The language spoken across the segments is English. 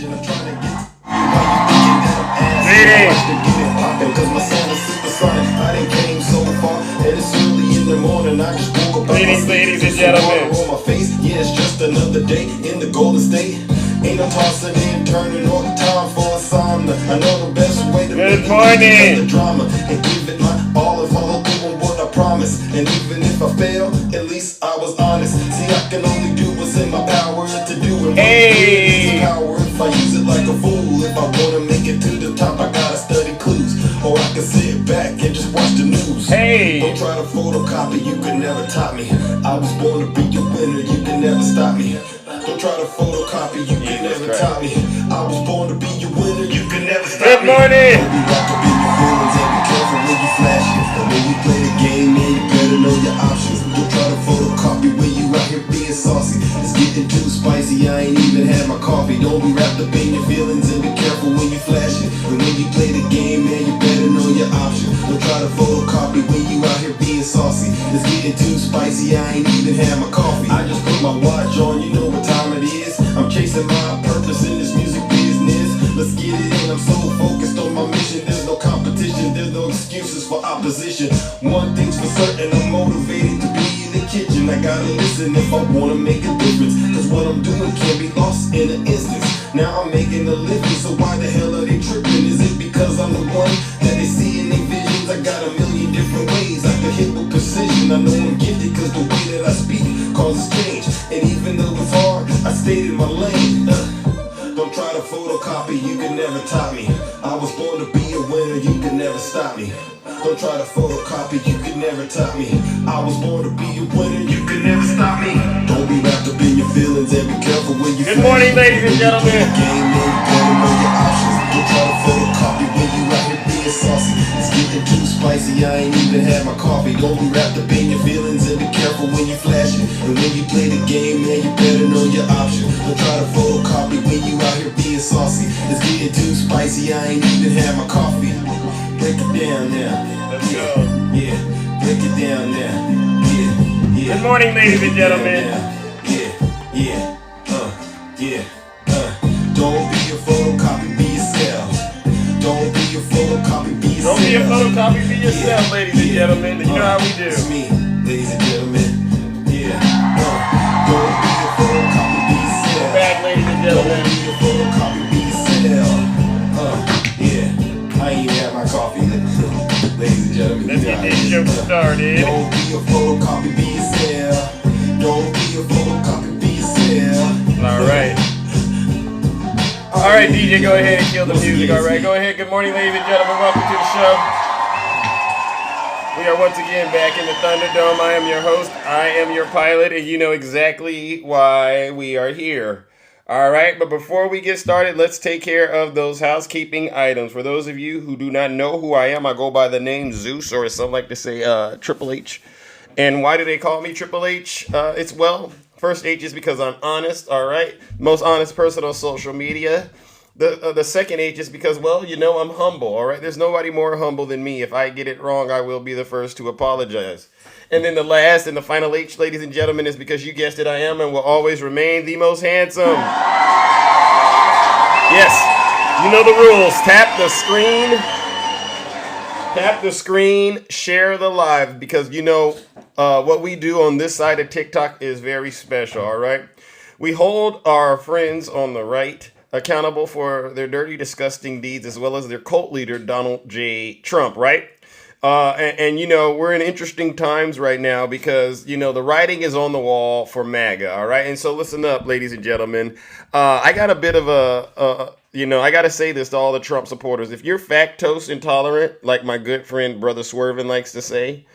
attention. I'm trying to get why you thinking that I'm asking? Watch to get it poppin', cause my sound is supersonic. I done came so far, and it's early in the morning. I just woke up. Ladies and gentlemen. On my face. Yeah, it's just another day in the Golden State. Ain't no tossing and turning all the time for a sign. I know the best way to Good make morning. the drama and give it my all if I hope doing what I promise. And even if I fail, at least I was honest. See, I can only do what's in my power to do it. Hey. Power if I use it like a fool. If I wanna make it to the top, I gotta study clues. Or I can sit back and just watch the news. Hey. Don't try to photocopy, you can never top me. I was born to be a winner, you can never stop me. Don't try to photocopy, you can never top me. I was born to be a winner, you can never stop me. Good morning. Don't be rock up in your feelings and be careful when you flash it. And when you play the game, man, you better know your options. Don't try to photocopy when you out here being saucy. It's getting too spicy, I ain't even had my coffee. Don't be wrapped up in your feelings and be careful when you flash it. And when you play the game, man, you better know your options. Don't try to photocopy when you out here being saucy. It's getting too spicy, I ain't even had my coffee. I just put my watch on, you know what time it is. I'm chasing my purpose in this music business. Let's get it in, I'm so focused on my mission. There's no competition, there's no excuses for opposition. One thing's for certain, I'm motivated to be in the kitchen. I gotta listen if I wanna make a difference. Cause what I'm doing can't be lost in an instance. Now I'm making a living, so why the hell are they tripping? Is it because I'm the one that they see in their visions? I got a million different ways I can hit with precision. I know I'm gifted cause the way that I speak causes change. And even though it's hard, I stayed in my lane. Don't try to photocopy, you can never top me. I was born to be a winner, you can never stop me. Don't try to photocopy, you can never top me. I was born to be a winner, you can never stop me. Don't be wrapped up in your feelings and be careful when you. Good morning, ladies and gentlemen. Game, man, you better know your options. Don't try to photocopy when you out here being saucy. It's getting too spicy, I ain't even had my coffee. Don't be wrapped up in your feelings and be careful when you flash it. And when you play the game, man, you better know your options. Don't try to photocopy when you out here being saucy. It's getting too spicy, I ain't even had my coffee. Break it down now. Let's go. Yeah, break it down now. Yeah. Good morning, ladies and gentlemen. Yeah. Don't be a photocopy, be yourself. Don't be a photocopy, be yourself. Don't be a photocopy, be yourself, ladies and gentlemen. You know how we do. It's me, ladies and gentlemen. Yeah. Don't be a photocopy, be yourself. Back, ladies and gentlemen. Don't be a photocopy, be yourself. Yeah. I ain't had my coffee, ladies and gentlemen. Let's get this show started. Don't be a photocopy, be yourself. Don't be a photocopy, be yourself. All right. All right, DJ, go ahead and kill the music. All right, go ahead. Good morning, ladies and gentlemen. Welcome to the show. We are once again back in the Thunderdome. I am your host. I am your pilot, and you know exactly why we are here. All right, but before we get started, let's take care of those housekeeping items. For those of you who do not know who I am, I go by the name Zeus, or as some like to say, Triple H. And why do they call me Triple H? First H is because I'm honest, all right? Most honest person on social media. The second H is because, well, you know, I'm humble, all right? There's nobody more humble than me. If I get it wrong, I will be the first to apologize. And then the last and the final H, ladies and gentlemen, is because you guessed it, I am and will always remain the most handsome. Yes, you know the rules. Tap the screen, share the live, because you know what we do on this side of TikTok is very special, all right? We hold our friends on the right accountable for their dirty, disgusting deeds, as well as their cult leader, Donald J. Trump, right? And you know, we're in interesting times right now because, you know, the writing is on the wall for MAGA, all right? And so listen up, ladies and gentlemen. I got a bit of I got to say this to all the Trump supporters. If you're lactose intolerant, like my good friend Brother Swervin likes to say,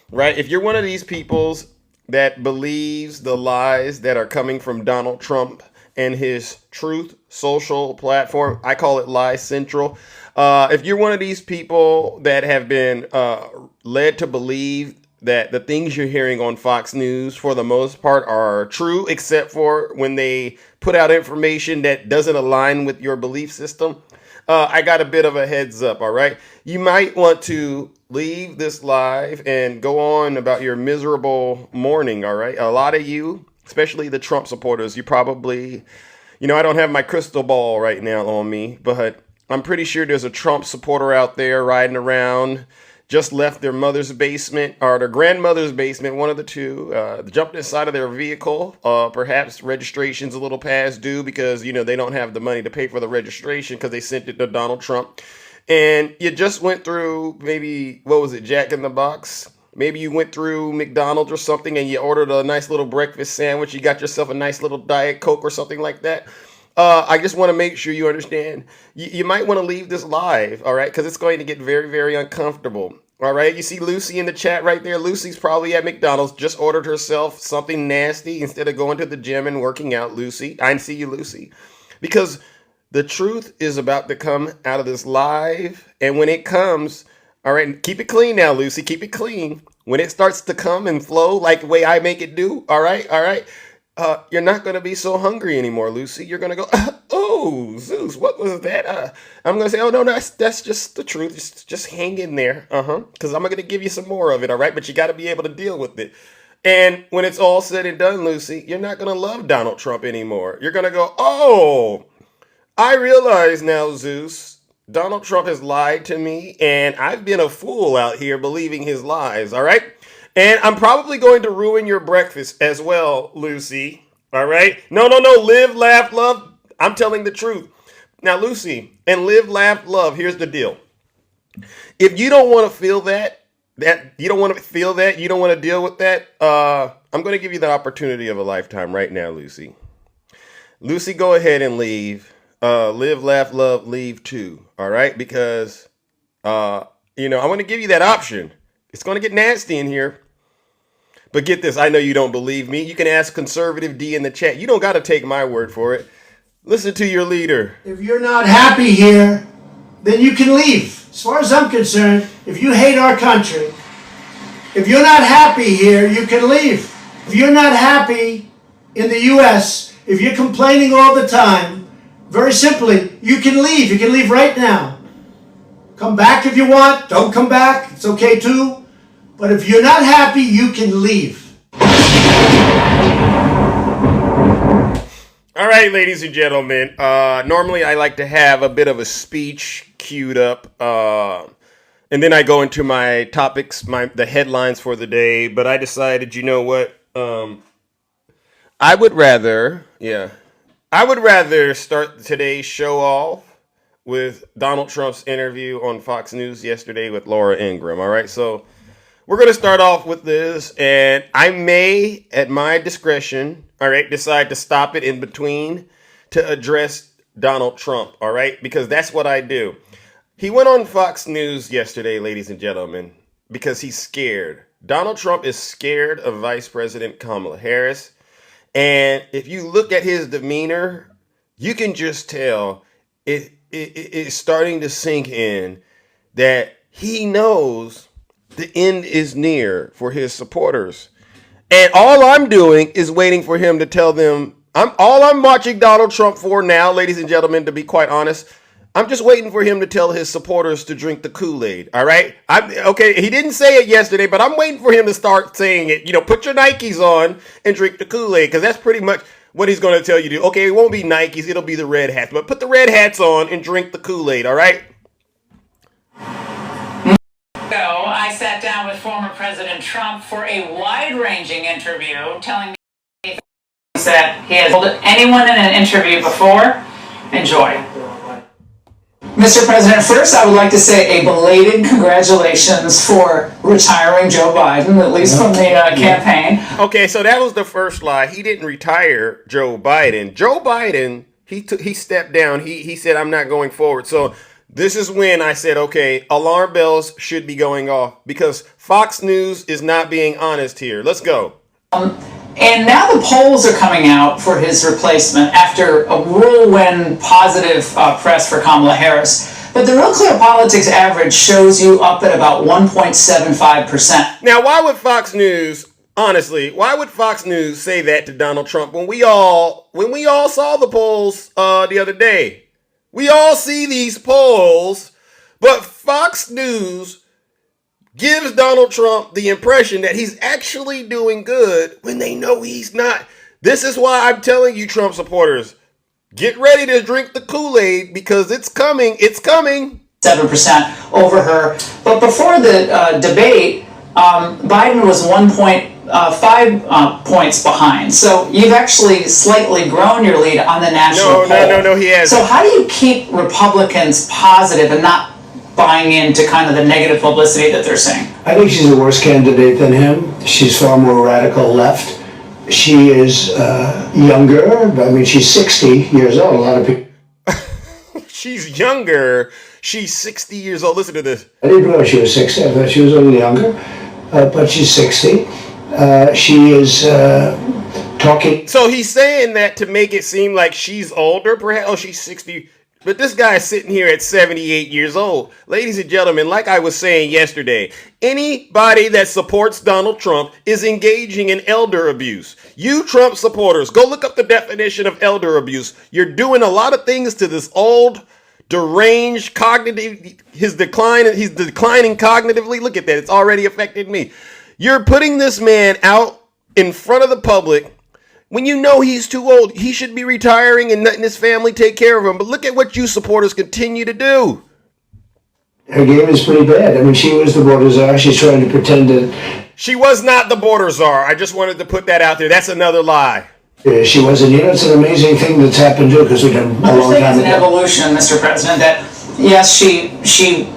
right? If you're one of these peoples that believes the lies that are coming from Donald Trump and his Truth Social platform, I call it Lie Central. If you're one of these people that have been led to believe that the things you're hearing on Fox News, for the most part, are true, except for when they put out information that doesn't align with your belief system, I got a bit of a heads up, all right? You might want to leave this live and go on about your miserable morning, all right? A lot of you, especially the Trump supporters, I don't have my crystal ball right now on me, but I'm pretty sure there's a Trump supporter out there riding around, just left their mother's basement or their grandmother's basement, one of the two, jumped inside of their vehicle. Perhaps registration's a little past due because, they don't have the money to pay for the registration because they sent it to Donald Trump. And you just went through maybe, what was it, Jack in the Box? Maybe you went through McDonald's or something and you ordered a nice little breakfast sandwich. You got yourself a nice little Diet Coke or something like that. I just want to make sure you understand. You might want to leave this live, all right? Because it's going to get very, very uncomfortable. All right, you see Lucy in the chat right there. Lucy's probably at McDonald's, just ordered herself something nasty instead of going to the gym and working out. Lucy, I see you, Lucy. Because the truth is about to come out of this live. And when it comes, all right, keep it clean now, Lucy. Keep it clean. When it starts to come and flow like the way I make it do, all right, you're not going to be so hungry anymore, Lucy. You're going to go, oh, Zeus, what was that? I'm going to say, oh, no, that's just the truth. Just hang in there. Because I'm going to give you some more of it, all right? But you got to be able to deal with it. And when it's all said and done, Lucy, you're not going to love Donald Trump anymore. You're going to go, oh, I realize now, Zeus, Donald Trump has lied to me, and I've been a fool out here believing his lies, all right? And I'm probably going to ruin your breakfast as well, Lucy, all right? No, live, laugh, love. I'm telling the truth. Now, Lucy, and live, laugh, love, here's the deal. If you don't want to feel you don't want to deal with that, I'm going to give you the opportunity of a lifetime right now, Lucy. Lucy, go ahead and leave. Live, laugh, love, leave too. All right? Because, I want to give you that option. It's going to get nasty in here. But get this. I know you don't believe me. You can ask Conservative D in the chat. You don't got to take my word for it. Listen to your leader. If you're not happy here, then you can leave. As far as I'm concerned, if you hate our country, if you're not happy here, you can leave. If you're not happy in the U.S., if you're complaining all the time, very simply, you can leave. You can leave right now. Come back if you want. Don't come back. It's okay too. But if you're not happy, you can leave. All right, ladies and gentlemen. Normally, I like to have a bit of a speech queued up. And then I go into my topics, the headlines for the day. But I decided, you know what? I would rather start today's show off with Donald Trump's interview on Fox News yesterday with Laura Ingram. All right, so we're going to start off with this, and I may, at my discretion, all right, decide to stop it in between to address Donald Trump, all right, because that's what I do. He went on Fox News yesterday, ladies and gentlemen, because he's scared. Donald Trump is scared of Vice President Kamala Harris. And if you look at his demeanor, you can just tell it's starting to sink in that he knows the end is near for his supporters. And all I'm doing is waiting for him to tell them, I'm watching Donald Trump for now, ladies and gentlemen, to be quite honest. I'm just waiting for him to tell his supporters to drink the Kool-Aid, all right? Okay, he didn't say it yesterday, but I'm waiting for him to start saying it. Put your Nikes on and drink the Kool-Aid, because that's pretty much what he's going to tell you to do. Okay, it won't be Nikes, it'll be the red hats, but put the red hats on and drink the Kool-Aid, all right? I sat down with former President Trump for a wide-ranging interview, telling me that he has told anyone in an interview before. Enjoy. Mr. President, first I would like to say a belated congratulations for retiring Joe Biden, at least from the campaign. Okay, so that was the first lie. He didn't retire Joe Biden. Joe Biden, he stepped down. He said, I'm not going forward. So this is when I said, okay, alarm bells should be going off because Fox News is not being honest here. Let's go. And now the polls are coming out for his replacement after a whirlwind positive press for Kamala Harris. But the Real Clear Politics average shows you up at about 1.75%. Now, why would Fox News, honestly, why would Fox News say that to Donald Trump when we all saw the polls the other day? We all see these polls, but Fox News gives Donald Trump the impression that he's actually doing good when they know he's not. This is why I'm telling you, Trump supporters, Get ready to drink the Kool-Aid because it's coming. It's coming. 7% over her. But before the debate, Biden was 1.5 points behind. So you've actually slightly grown your lead on the national poll. No, he hasn't. So how do you keep Republicans positive and not buying into kind of the negative publicity that they're saying? I think she's a worse candidate than him. She's far more radical left. She is younger. I mean, she's 60 years old. A lot of people. She's younger. She's 60 years old. Listen to this. I didn't know she was 60. I thought she was a little younger. But she's 60. She is talking. So he's saying that to make it seem like she's older, perhaps. Oh, she's 60. But this guy is sitting here at 78 years old. Ladies and gentlemen, like I was saying yesterday, anybody that supports Donald Trump is engaging in elder abuse. You Trump supporters, go look up the definition of elder abuse. You're doing a lot of things to this old, deranged, cognitive, he's declining cognitively. Look at that. It's already affected me. You're putting this man out in front of the public when you know he's too old. He should be retiring and letting his family take care of him. But look at what you supporters continue to do. Her game is pretty bad. I mean, she was the border czar. She's trying to pretend that she was not the border czar. I just wanted to put that out there. That's another lie. She wasn't. You know, it's an amazing thing that's happened to her because we've done a long time It's an evolution, Mr. President, that yes, she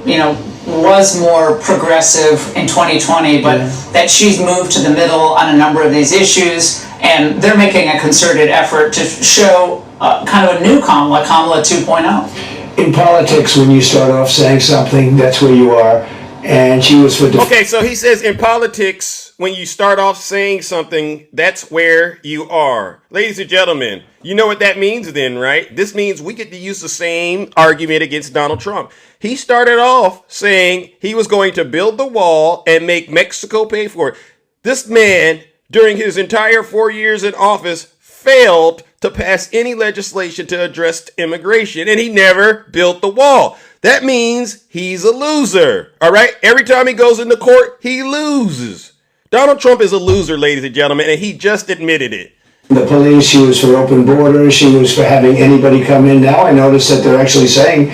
was more progressive in 2020, but that she's moved to the middle on a number of these issues, and they're making a concerted effort to show kind of a new Kamala 2.0. In politics, when you start off saying something, that's where you are. And she was for... Okay, so he says in politics, when you start off saying something, that's where you are. Ladies and gentlemen, you know what that means then, right? This means we get to use the same argument against Donald Trump. He started off saying he was going to build the wall and make Mexico pay for it. This man, during his entire 4 years in office, failed to pass any legislation to address immigration, and he never built the wall. That means he's a loser, all right? Every time he goes into court, he loses. Donald Trump is a loser, ladies and gentlemen, and he just admitted it. The police, she was for open borders, she was for having anybody come in. Now I notice that they're actually saying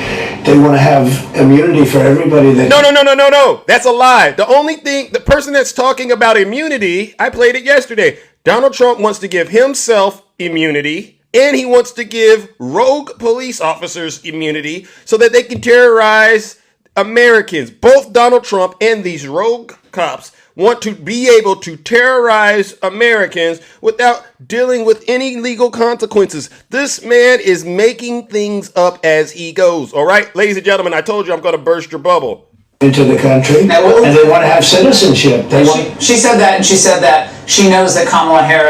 they want to have immunity for everybody that... No. That's a lie. The person that's talking about immunity, I played it yesterday. Donald Trump wants to give himself immunity, and he wants to give rogue police officers immunity so that they can terrorize Americans. Both Donald Trump and these rogue cops want to be able to terrorize Americans without dealing with any legal consequences. This man is making things up as he goes. All right, ladies and gentlemen, I told you I'm going to burst your bubble. Into the country, and they want to have citizenship. She said that, and she said that she knows that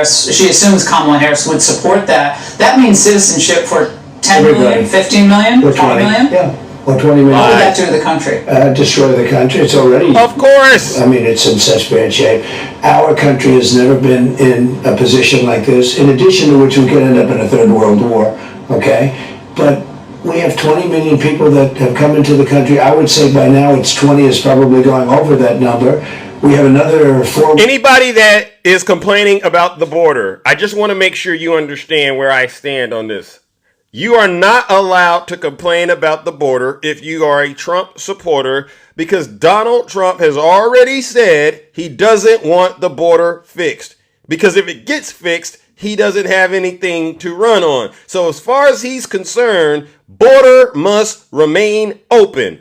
she assumes Kamala Harris would support that. That means citizenship for 10 million, 15 million, 20 million? Yeah. Or 20 million. What would that do to the country? Destroy the country. It's already... Of course. I mean, it's in such bad shape. Our country has never been in a position like this, in addition to which we could end up in a third world war, okay? But we have 20 million people that have come into the country. I would say by now it's 20 is probably going over that number. We have another 4... Anybody that is complaining about the border, I just want to make sure you understand where I stand on this. You are not allowed to complain about the border if you are a Trump supporter, because Donald Trump has already said he doesn't want the border fixed. Because if it gets fixed, he doesn't have anything to run on. So as far as he's concerned, border must remain open.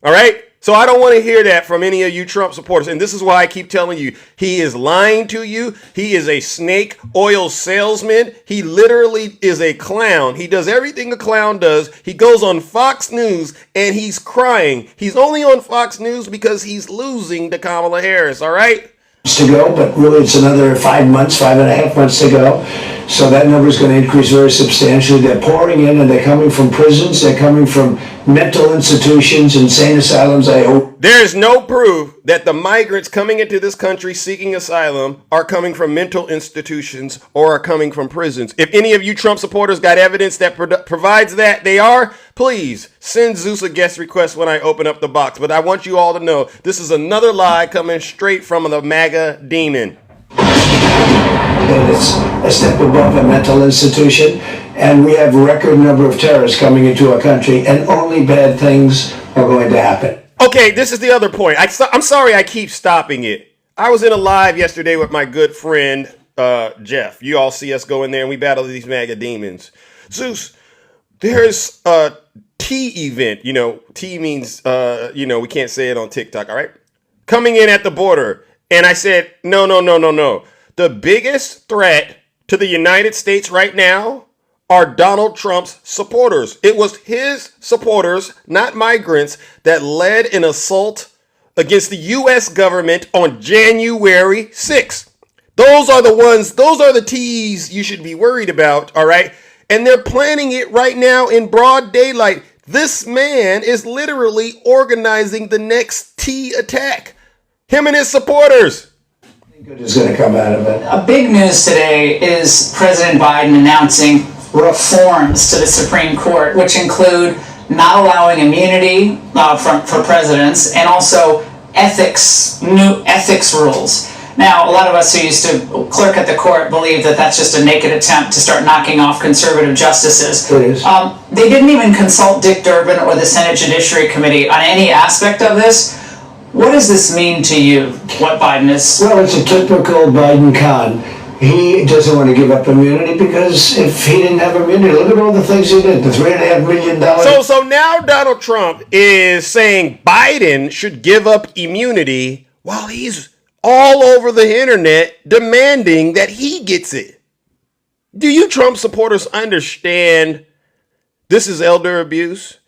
All right? So I don't want to hear that from any of you Trump supporters. And this is why I keep telling you, he is lying to you. He is a snake oil salesman. He literally is a clown. He does everything a clown does. He goes on Fox News and he's crying. He's only on Fox News because he's losing to Kamala Harris. All right? To go, but really it's another 5 months, 5.5 months to go. So that number is going to increase very substantially. They're pouring in, and they're coming from prisons. They're coming from mental institutions, insane asylums. I hope. There is no proof that the migrants coming into this country seeking asylum are coming from mental institutions or are coming from prisons. If any of you Trump supporters got evidence that provides that they are, please send Zeus a guest request when I open up the box. But I want you all to know this is another lie coming straight from the MAGA demon. that it's a step above a mental institution, and we have a record number of terrorists coming into our country, and only bad things are going to happen. Okay, this is the other point. I'm sorry I keep stopping it. I was in a live yesterday with my good friend, Jeff. You all see us go in there and we battle these MAGA demons. Zeus, there's a T event. T means, we can't say it on TikTok, all right? Coming in at the border. And I said, no. The biggest threat to the United States right now are Donald Trump's supporters. It was his supporters, not migrants, that led an assault against the U.S. government on January 6th. Those are the T's you should be worried about, all right? And they're planning it right now in broad daylight. This man is literally organizing the next T attack. Him and his supporters. Good is going to come out of it. A big news today is President Biden announcing reforms to the Supreme Court, which include not allowing immunity for presidents, and also new ethics rules. Now, a lot of us who used to clerk at the court believe that that's just a naked attempt to start knocking off conservative justices. It is. They didn't even consult Dick Durbin or the Senate Judiciary Committee on any aspect of this. What does this mean to you, what Biden is? Well, it's a typical Biden con. He doesn't want to give up immunity because if he didn't have immunity, look at all the things he did. The $3.5 million. So now Donald Trump is saying Biden should give up immunity while he's all over the internet demanding that he gets it. Do you Trump supporters understand this is elder abuse?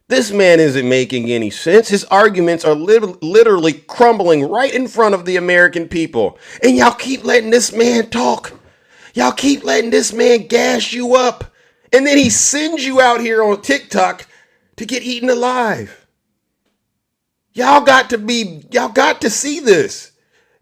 This man isn't making any sense. His arguments are literally crumbling right in front of the American people. And y'all keep letting this man talk. Y'all keep letting this man gas you up. And then he sends you out here on TikTok to get eaten alive. Y'all got to see this.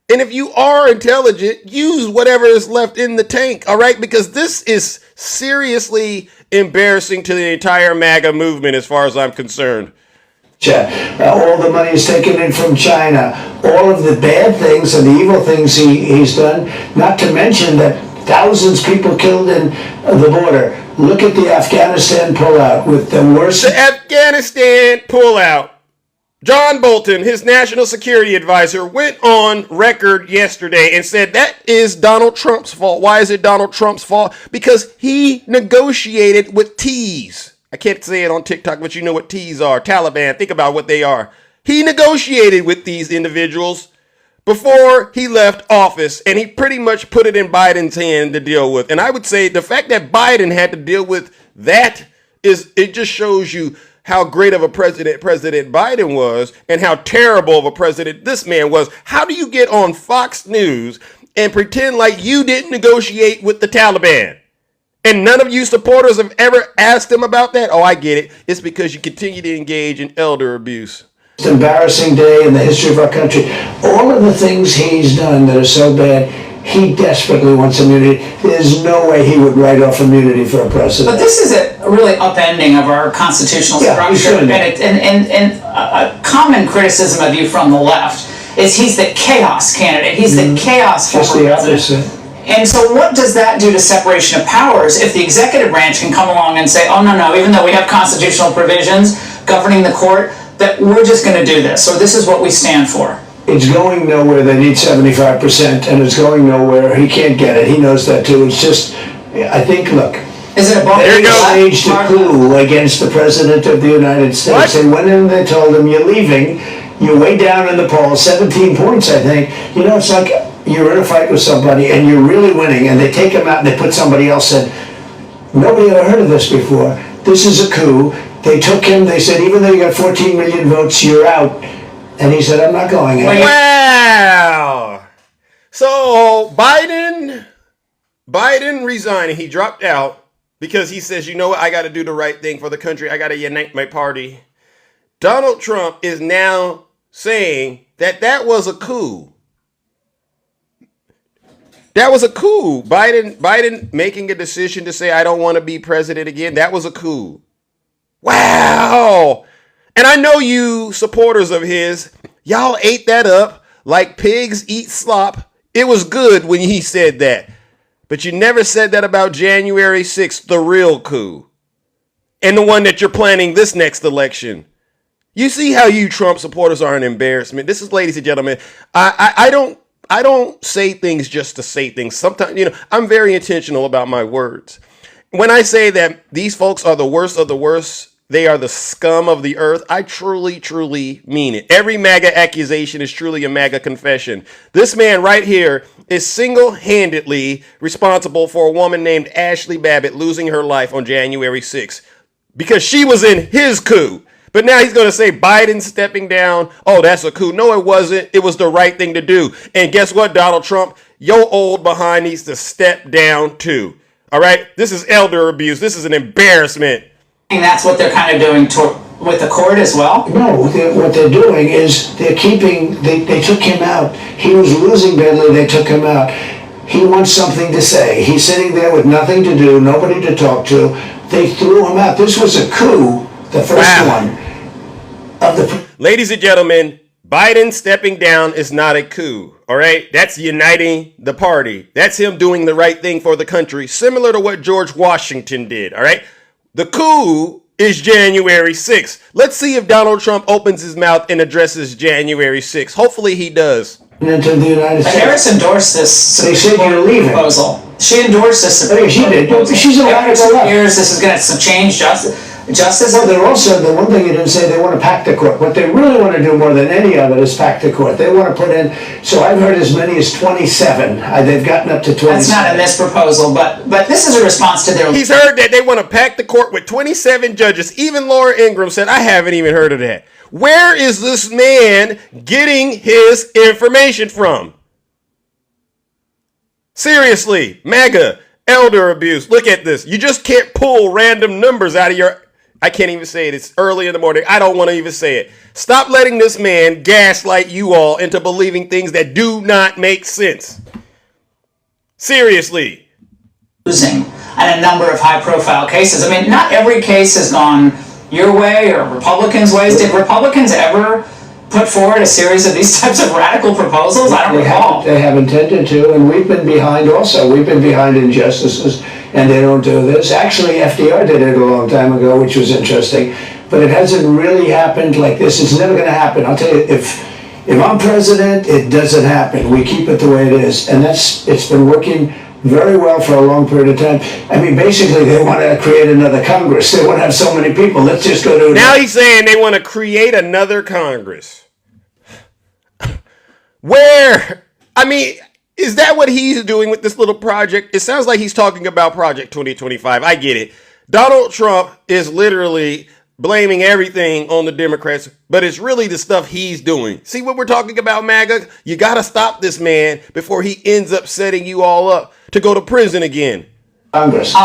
And if you are intelligent, use whatever is left in the tank, all right? Because this is seriously embarrassing to the entire MAGA movement as far as I'm concerned. All the money is taken in from China. All of the bad things and the evil things he's done, not to mention that thousands of people killed in the border. Look at the Afghanistan pullout with the worst. The Afghanistan pullout. John Bolton, his national security advisor, went on record yesterday and said that is Donald Trump's fault. Why is it Donald Trump's fault? Because he negotiated with T's. I can't say it on TikTok, but you know what T's are. Taliban, think about what they are. He negotiated with these individuals before he left office, and he pretty much put it in Biden's hand to deal with. And I would say the fact that Biden had to deal with that it just shows you how great of a President Biden was and how terrible of a president this man was. How do you get on Fox News and pretend like you didn't negotiate with the Taliban? And none of you supporters have ever asked him about that? Oh, I get it. It's because you continue to engage in elder abuse. Most embarrassing day in the history of our country. All of the things he's done that are so bad, he desperately wants immunity. There's no way he would write off immunity for a president. But this is a really upending of our constitutional structure. And a common criticism of you from the left is he's the chaos candidate. He's the chaos former president. And so what does that do to separation of powers if the executive branch can come along and say, oh, no, even though we have constitutional provisions governing the court, that we're just going to do this, or this is what we stand for? It's going nowhere. They need 75%, and it's going nowhere. He can't get it. He knows that too. It's just, I think, look. Is it a bump? They staged a coup against the President of the United States. What? They went in and they told him, you're leaving. You're way down in the polls, 17 points, I think. It's like you're in a fight with somebody, and you're really winning, and they take him out and they put somebody else in. Nobody ever heard of this before. This is a coup. They took him. They said, even though you got 14 million votes, you're out. And he said, I'm not going in. Wow. So Biden resigned and he dropped out because he says, you know what? I got to do the right thing for the country. I got to unite my party. Donald Trump is now saying that was a coup. That was a coup. Biden making a decision to say, I don't want to be president again. That was a coup. Wow. And I know you supporters of his, y'all ate that up like pigs eat slop. It was good when he said that. But you never said that about January 6th, the real coup, and the one that you're planning this next election. You see how you Trump supporters are an embarrassment. This is, ladies and gentlemen, I don't say things just to say things. Sometimes, I'm very intentional about my words. When I say that these folks are the worst of the worst, they are the scum of the earth, I truly, truly mean it. Every MAGA accusation is truly a MAGA confession. This man right here is single-handedly responsible for a woman named Ashley Babbitt losing her life on January 6th because she was in his coup. But now he's going to say Biden stepping down. Oh, that's a coup. No, it wasn't. It was the right thing to do. And guess what, Donald Trump? Your old behind needs to step down too. All right? This is elder abuse. This is an embarrassment. And that's what they're kind of doing with the court as well? No, what they're doing is they took him out. He was losing badly, they took him out. He wants something to say. He's sitting there with nothing to do, nobody to talk to. They threw him out. This was a coup, the first one. Ladies and gentlemen, Biden stepping down is not a coup, all right? That's uniting the party. That's him doing the right thing for the country, similar to what George Washington did, all right? The coup is January 6th. Let's see if Donald Trump opens his mouth and addresses January 6th. Hopefully he does. Into the United States. Harris endorsed this They said you're leaving. proposal. She endorsed this. Oh, yeah, she did. She's a radical left. Years, this is going to change justice. Well, they're also, the one thing you didn't say, they want to pack the court. What they really want to do more than any of it is pack the court. They want to put in, so I've heard as many as 27. They've gotten up to 27. That's not in this proposal, but this is a response to their... He's heard that they want to pack the court with 27 judges. Even Laura Ingram said, I haven't even heard of that. Where is this man getting his information from? Seriously, MAGA, elder abuse. Look at this. You just can't pull random numbers out of your... I can't even say it. It's early in the morning. I don't want to even say it. Stop letting this man gaslight you all into believing things that do not make sense. Seriously. Losing on a number of high-profile cases. I mean, not every case has gone your way or Republicans' ways. Did Republicans ever put forward a series of these types of radical proposals? I don't recall. They have intended to, and we've been behind also. We've been behind injustices, and they don't do this. Actually, FDR did it a long time ago, which was interesting, but it hasn't really happened like this. It's never going to happen. I'll tell you, if I'm president, it doesn't happen. We keep it the way it is, and it's been working very well for a long period of time. I mean, basically, they want to create another Congress. They want to have so many people. Let's just go to... Now he's saying they want to create another Congress. Where? I mean, is that what he's doing with this little project? It sounds like he's talking about Project 2025. I get it. Donald Trump is literally blaming everything on the Democrats, but it's really the stuff he's doing. See what we're talking about, MAGA? You got to stop this man before he ends up setting you all up to go to prison again. Congress.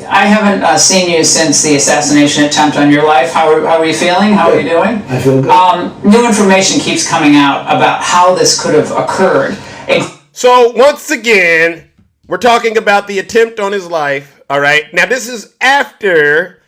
I haven't seen you since the assassination attempt on your life. How are you feeling? How are you doing? I feel good. New information keeps coming out about how this could have occurred. So once again, we're talking about the attempt on his life. All right. Now this is after,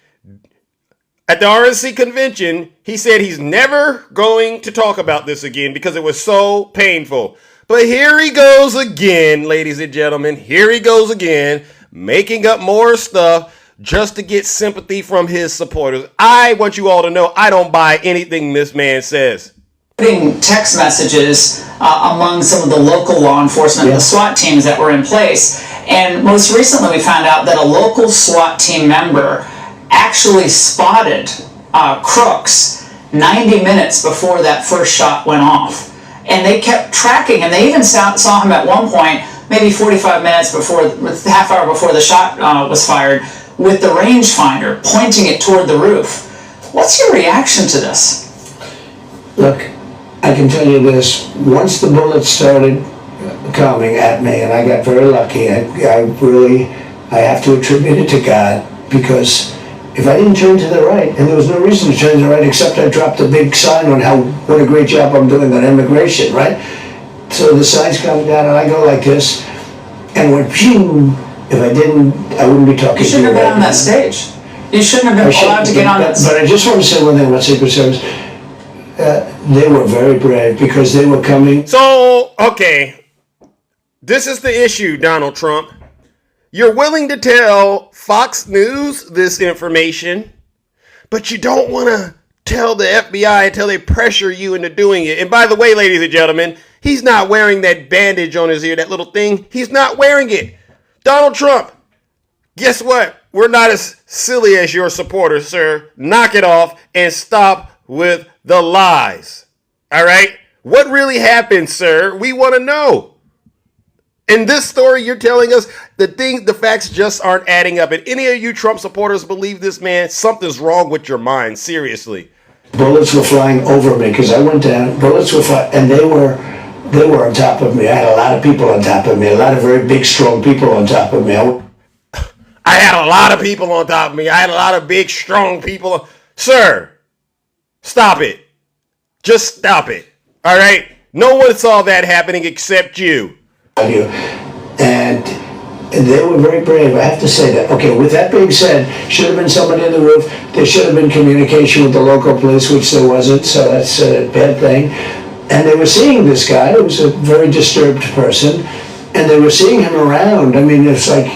at the RNC convention, he said he's never going to talk about this again because it was so painful. But here he goes again, ladies and gentlemen. Here he goes again, making up more stuff just to get sympathy from his supporters. I want you all to know I don't buy anything this man says. Putting text messages among some of the local law enforcement, the SWAT teams that were in place. And most recently we found out that a local SWAT team member actually spotted crooks 90 minutes before that first shot went off. And they kept tracking, and they even saw him at one point, maybe 45 minutes before, half hour before the shot was fired, with the rangefinder pointing it toward the roof. What's your reaction to this? Look, I can tell you this. Once the bullets started coming at me, and I got very lucky, I have to attribute it to God, because if I didn't turn to the right, and there was no reason to turn to the right except I dropped a big sign on what a great job I'm doing on immigration, right? So the sign's coming down and I go like this, and when if I didn't, I wouldn't be talking to you. You shouldn't have been on that stage. You shouldn't have been allowed to get on that stage. But I just want to say one thing about Secret Service. They were very brave because they were coming. So, okay. This is the issue, Donald Trump. You're willing to tell Fox News this information, but you don't want to tell the FBI until they pressure you into doing it. And by the way, ladies and gentlemen, he's not wearing that bandage on his ear, that little thing. He's not wearing it. Donald Trump, guess what? We're not as silly as your supporters, sir. Knock it off and stop with the lies. All right? What really happened, sir? We want to know. In this story, you're telling us the facts just aren't adding up. And any of you Trump supporters believe this man, something's wrong with your mind. Seriously. Bullets were flying over me because I went down. Bullets were flying, and they were on top of me. I had a lot of people on top of me, a lot of very big, strong people on top of me. I had a lot of people on top of me. I had a lot of big, strong people. Sir, stop it. Just stop it. All right? No one saw that happening except you. And they were very brave, I have to say that. Okay, with that being said, should have been somebody in the roof. There should have been communication with the local police, which there wasn't, so that's a bad thing. And they were seeing this guy, who was a very disturbed person, and they were seeing him around. I mean, it's like,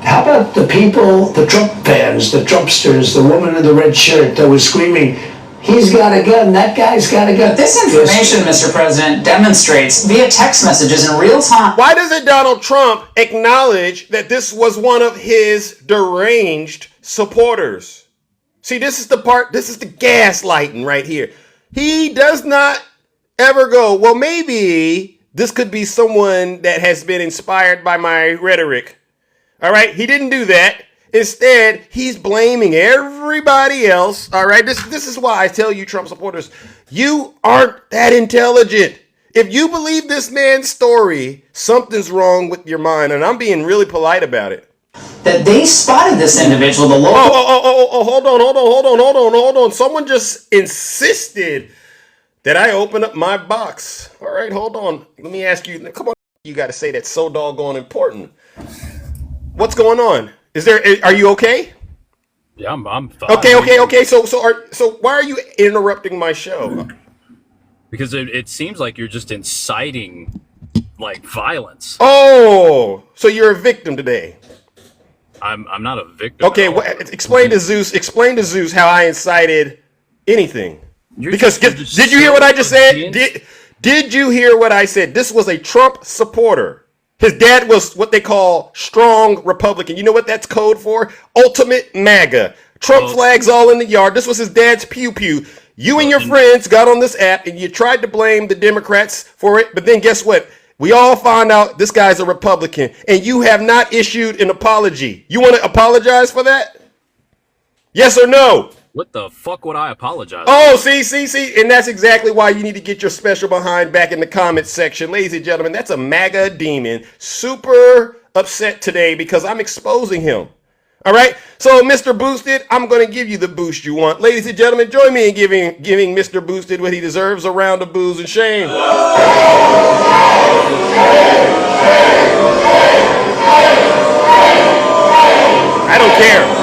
how about the people, the Trump fans, the Trumpsters, the woman in the red shirt that was screaming, he's got a gun, that guy's got a gun. This information, Mr. President, demonstrates via text messages in real time. Why doesn't Donald Trump acknowledge that this was one of his deranged supporters? See, this is the gaslighting right here. He does not ever go, well, maybe this could be someone that has been inspired by my rhetoric. All right, he didn't do that. Instead, he's blaming everybody else. All right, this is why I tell you, Trump supporters, you aren't that intelligent. If you believe this man's story, something's wrong with your mind, and I'm being really polite about it. That they spotted this individual, the local. Hold on. Someone just insisted that I open up my box. All right, hold on. Let me ask you. Come on, you got to say that's so doggone important. What's going on? Are you okay? Yeah, I'm fine. Okay. So why are you interrupting my show? Because it seems like you're just inciting like violence. Oh, so you're a victim today. I'm not a victim. Okay, explain to Zeus. Explain to Zeus how I incited anything. Did you hear what I just said? Did you hear what I said? This was a Trump supporter. His dad was what they call strong Republican. You know what that's code for? Ultimate MAGA. Trump flags all in the yard. This was his dad's pew-pew. You and your friends got on this app and you tried to blame the Democrats for it. But then guess what? We all found out this guy's a Republican. And you have not issued an apology. You want to apologize for that? Yes or no? What the fuck would I apologize for? Oh, see. And that's exactly why you need to get your special behind back in the comments section. Ladies and gentlemen, that's a MAGA demon. Super upset today because I'm exposing him. All right? So, Mr. Boosted, I'm going to give you the boost you want. Ladies and gentlemen, join me in giving Mr. Boosted what he deserves, a round of booze and shame. I don't care.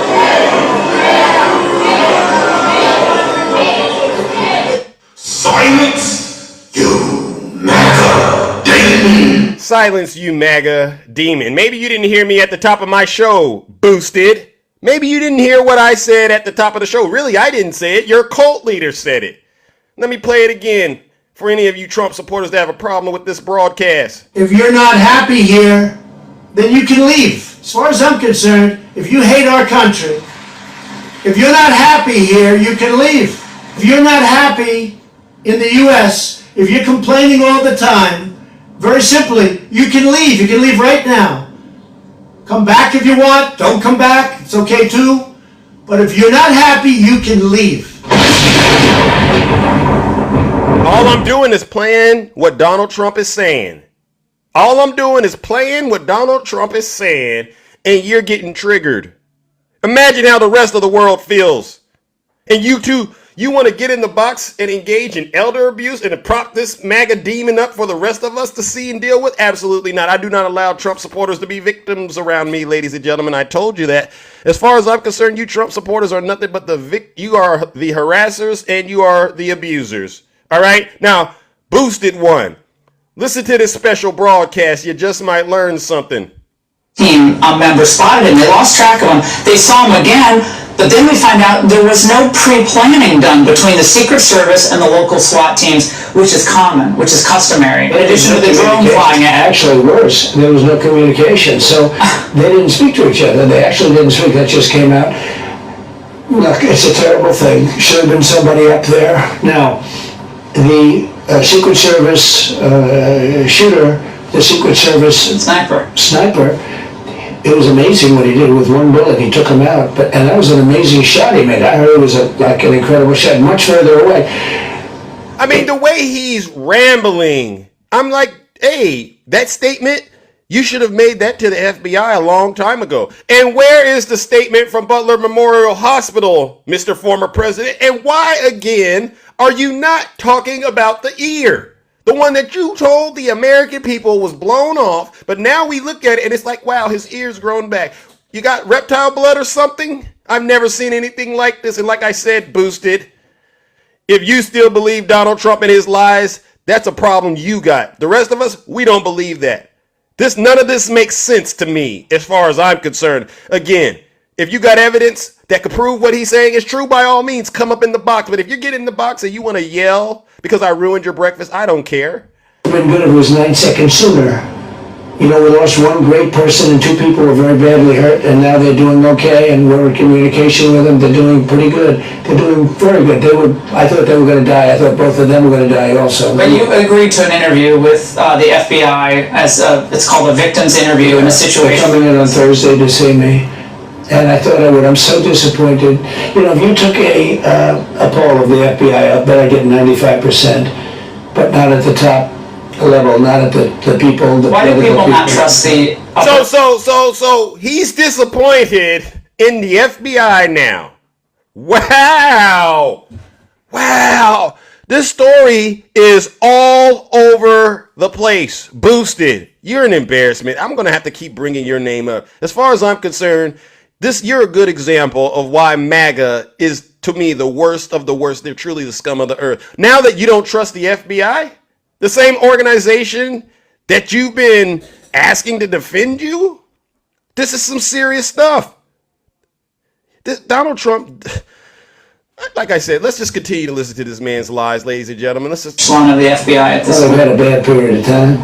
Silence, you MAGA demon! Silence, you MAGA demon. Maybe you didn't hear me at the top of my show, Boosted. Maybe you didn't hear what I said at the top of the show. Really, I didn't say it. Your cult leader said it. Let me play it again for any of you Trump supporters that have a problem with this broadcast. If you're not happy here, then you can leave. As far as I'm concerned, if you hate our country, if you're not happy here, you can leave. If you're not happy in the U.S., if you're complaining all the time, very simply, you can leave. You can leave right now. Come back if you want. Don't come back. It's okay too. But if you're not happy, you can leave. All I'm doing is playing what Donald Trump is saying. All I'm doing is playing what Donald Trump is saying, and you're getting triggered. Imagine how the rest of the world feels. And you too, you want to get in the box and engage in elder abuse and to prop this MAGA demon up for the rest of us to see and deal with? Absolutely not. I do not allow Trump supporters to be victims around me, ladies and gentlemen. I told you that. As far as I'm concerned, you Trump supporters are nothing but you are the harassers and you are the abusers. All right? Now, Boosted one. Listen to this special broadcast. You just might learn something. Team members spotted him. They lost track of him. They saw him again, but then we find out there was no pre-planning done between the Secret Service and the local SWAT teams, which is common, which is customary. In addition to the drone flying at. Actually, worse, there was no communication, so they didn't speak to each other. They actually didn't speak. That just came out. Look, it's a terrible thing. Should have been somebody up there. Now, the Secret Service shooter, the Secret Service sniper. It was amazing what he did with one bullet. He took him out, and that was an amazing shot he made. I heard it was like an incredible shot, much further away. I mean, the way he's rambling, I'm like, hey, that statement, you should have made that to the FBI a long time ago. And where is the statement from Butler Memorial Hospital, Mr. Former President? And why, again, are you not talking about the ear? The one that you told the American people was blown off, but now we look at it and it's like, wow, his ear's grown back. You got reptile blood or something? I've never seen anything like this. And like I said, Boosted, if you still believe Donald Trump and his lies, that's a problem you got. The rest of us, we don't believe that. None of this makes sense to me as far as I'm concerned. Again, if you got evidence that could prove what he's saying is true, by all means, come up in the box. But if you get in the box and you want to yell because I ruined your breakfast, I don't care. It would have been good if it was 9 seconds sooner. You know, we lost one great person and 2 people were very badly hurt, and now they're doing okay, and we're in communication with them. They're doing pretty good. They're doing very good. I thought they were going to die. I thought both of them were going to die also. But you agreed to an interview with the FBI as it's called a victim's interview in a situation. They're coming in on Thursday to see me. And I thought I would. I'm so disappointed. You know, if you took a poll of the FBI, I bet I get 95%, but not at the top level, not at the people. Why do people not trust the? So he's disappointed in the FBI now. Wow. This story is all over the place. Boosted. You're an embarrassment. I'm gonna have to keep bringing your name up. As far as I'm concerned, you're a good example of why MAGA is, to me, the worst of the worst. They're truly the scum of the earth. Now that you don't trust the FBI, the same organization that you've been asking to defend you, this is some serious stuff. Donald Trump, like I said, let's just continue to listen to this man's lies, ladies and gentlemen. Let's just. One of the FBI at this point. They've had a bad period of time.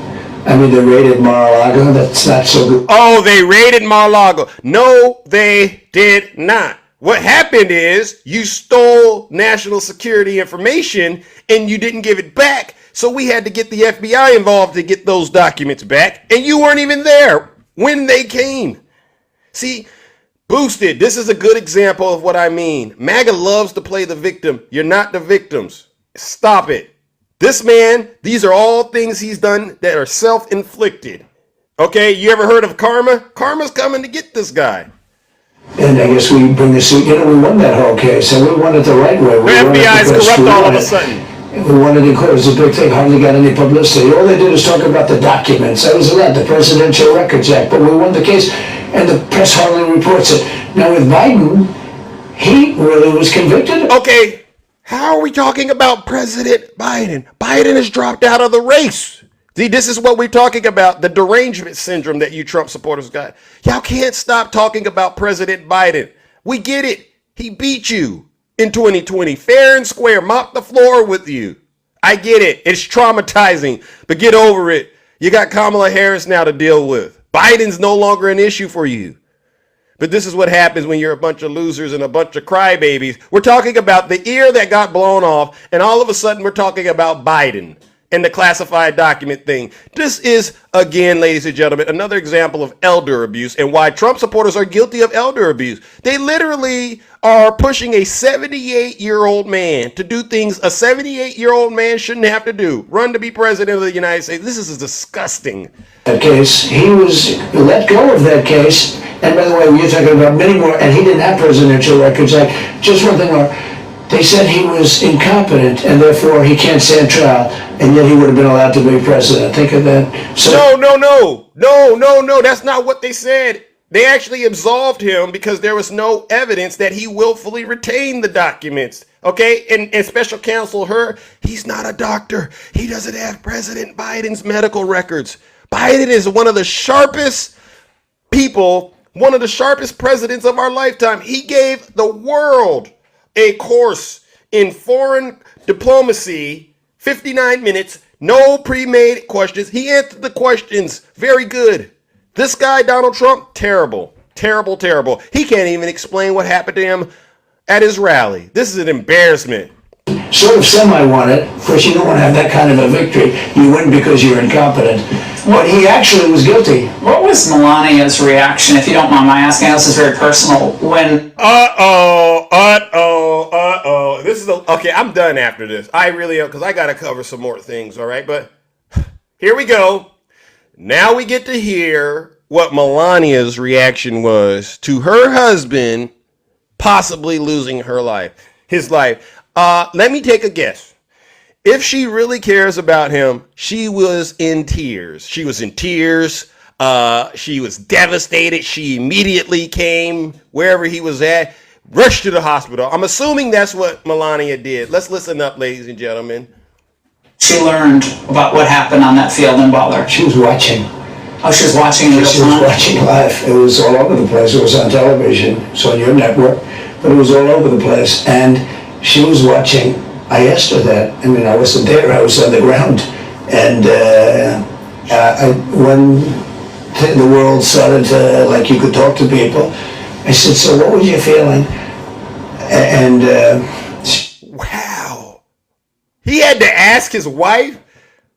I mean, they raided Mar-a-Lago. That's not so good. Oh, they raided Mar-a-Lago. No, they did not. What happened is you stole national security information and you didn't give it back. So we had to get the FBI involved to get those documents back. And you weren't even there when they came. See, Boosted, this is a good example of what I mean. MAGA loves to play the victim. You're not the victims. Stop it. This man, these are all things he's done that are self-inflicted. Okay, you ever heard of karma? Karma's coming to get this guy. And I guess we bring the suit. You know, we won that whole case, and we won it the right way. The FBI is corrupt all of a sudden. We wanted to close. It was a big thing. Hardly got any publicity. All they did is talk about the documents. That was allowed, the Presidential Records Act. But we won the case, and the press hardly reports it. Now with Biden, he really was convicted. Okay. How are we talking about President Biden? Biden has dropped out of the race. See, this is what we're talking about, the derangement syndrome that you Trump supporters got. Y'all can't stop talking about President Biden. We get it. He beat you in 2020, fair and square, mopped the floor with you. I get it. It's traumatizing, but get over it. You got Kamala Harris now to deal with. Biden's no longer an issue for you. But this is what happens when you're a bunch of losers and a bunch of crybabies. We're talking about the ear that got blown off, and all of a sudden we're talking about Biden and the classified document thing. This is, again, ladies and gentlemen, another example of elder abuse and why Trump supporters are guilty of elder abuse. They literally are pushing a 78-year-old man to do things a 78-year-old man shouldn't have to do. Run to be president of the United States. This is disgusting. That case, he was let go of that case. And by the way, we're talking about many more, and he didn't have Presidential Records Act. Just one thing more. They said he was incompetent, and therefore he can't stand trial, and yet he would have been allowed to be president. Think of that. So, No. That's not what they said. They actually absolved him because there was no evidence that he willfully retained the documents. Okay, and special counsel he's not a doctor. He doesn't have President Biden's medical records. Biden is one of the sharpest people, one of the sharpest presidents of our lifetime. He gave the world a course in foreign diplomacy, 59 minutes, no pre-made questions. He answered the questions very good. This guy, Donald Trump, terrible, terrible, terrible. He can't even explain what happened to him at his rally. This is an embarrassment. Sort of semi-won it. Of course, you don't want to have that kind of a victory. You win because you're incompetent. But he actually was guilty. What was Melania's reaction, if you don't mind my asking? This is very personal. When This is okay. I'm done after this. I really am, because I got to cover some more things. All right, but here we go. Now we get to hear what Melania's reaction was to her husband possibly losing his life. Let me take a guess. If she really cares about him, she was in tears. She was in tears. She was devastated. She immediately came wherever he was at, rushed to the hospital. I'm assuming that's what Melania did. Let's listen up, ladies and gentlemen. she learned about what happened on that field in Butler? She was watching. Oh, she was watching in real She was time? watching live. It was all over the place. It was on television. It's on your network. But it was all over the place. And she was watching. I asked her that. I mean, I wasn't there. I was on the ground. And when the world started to, like, you could talk to people, I said, so what was you feeling? And wow. He had to ask his wife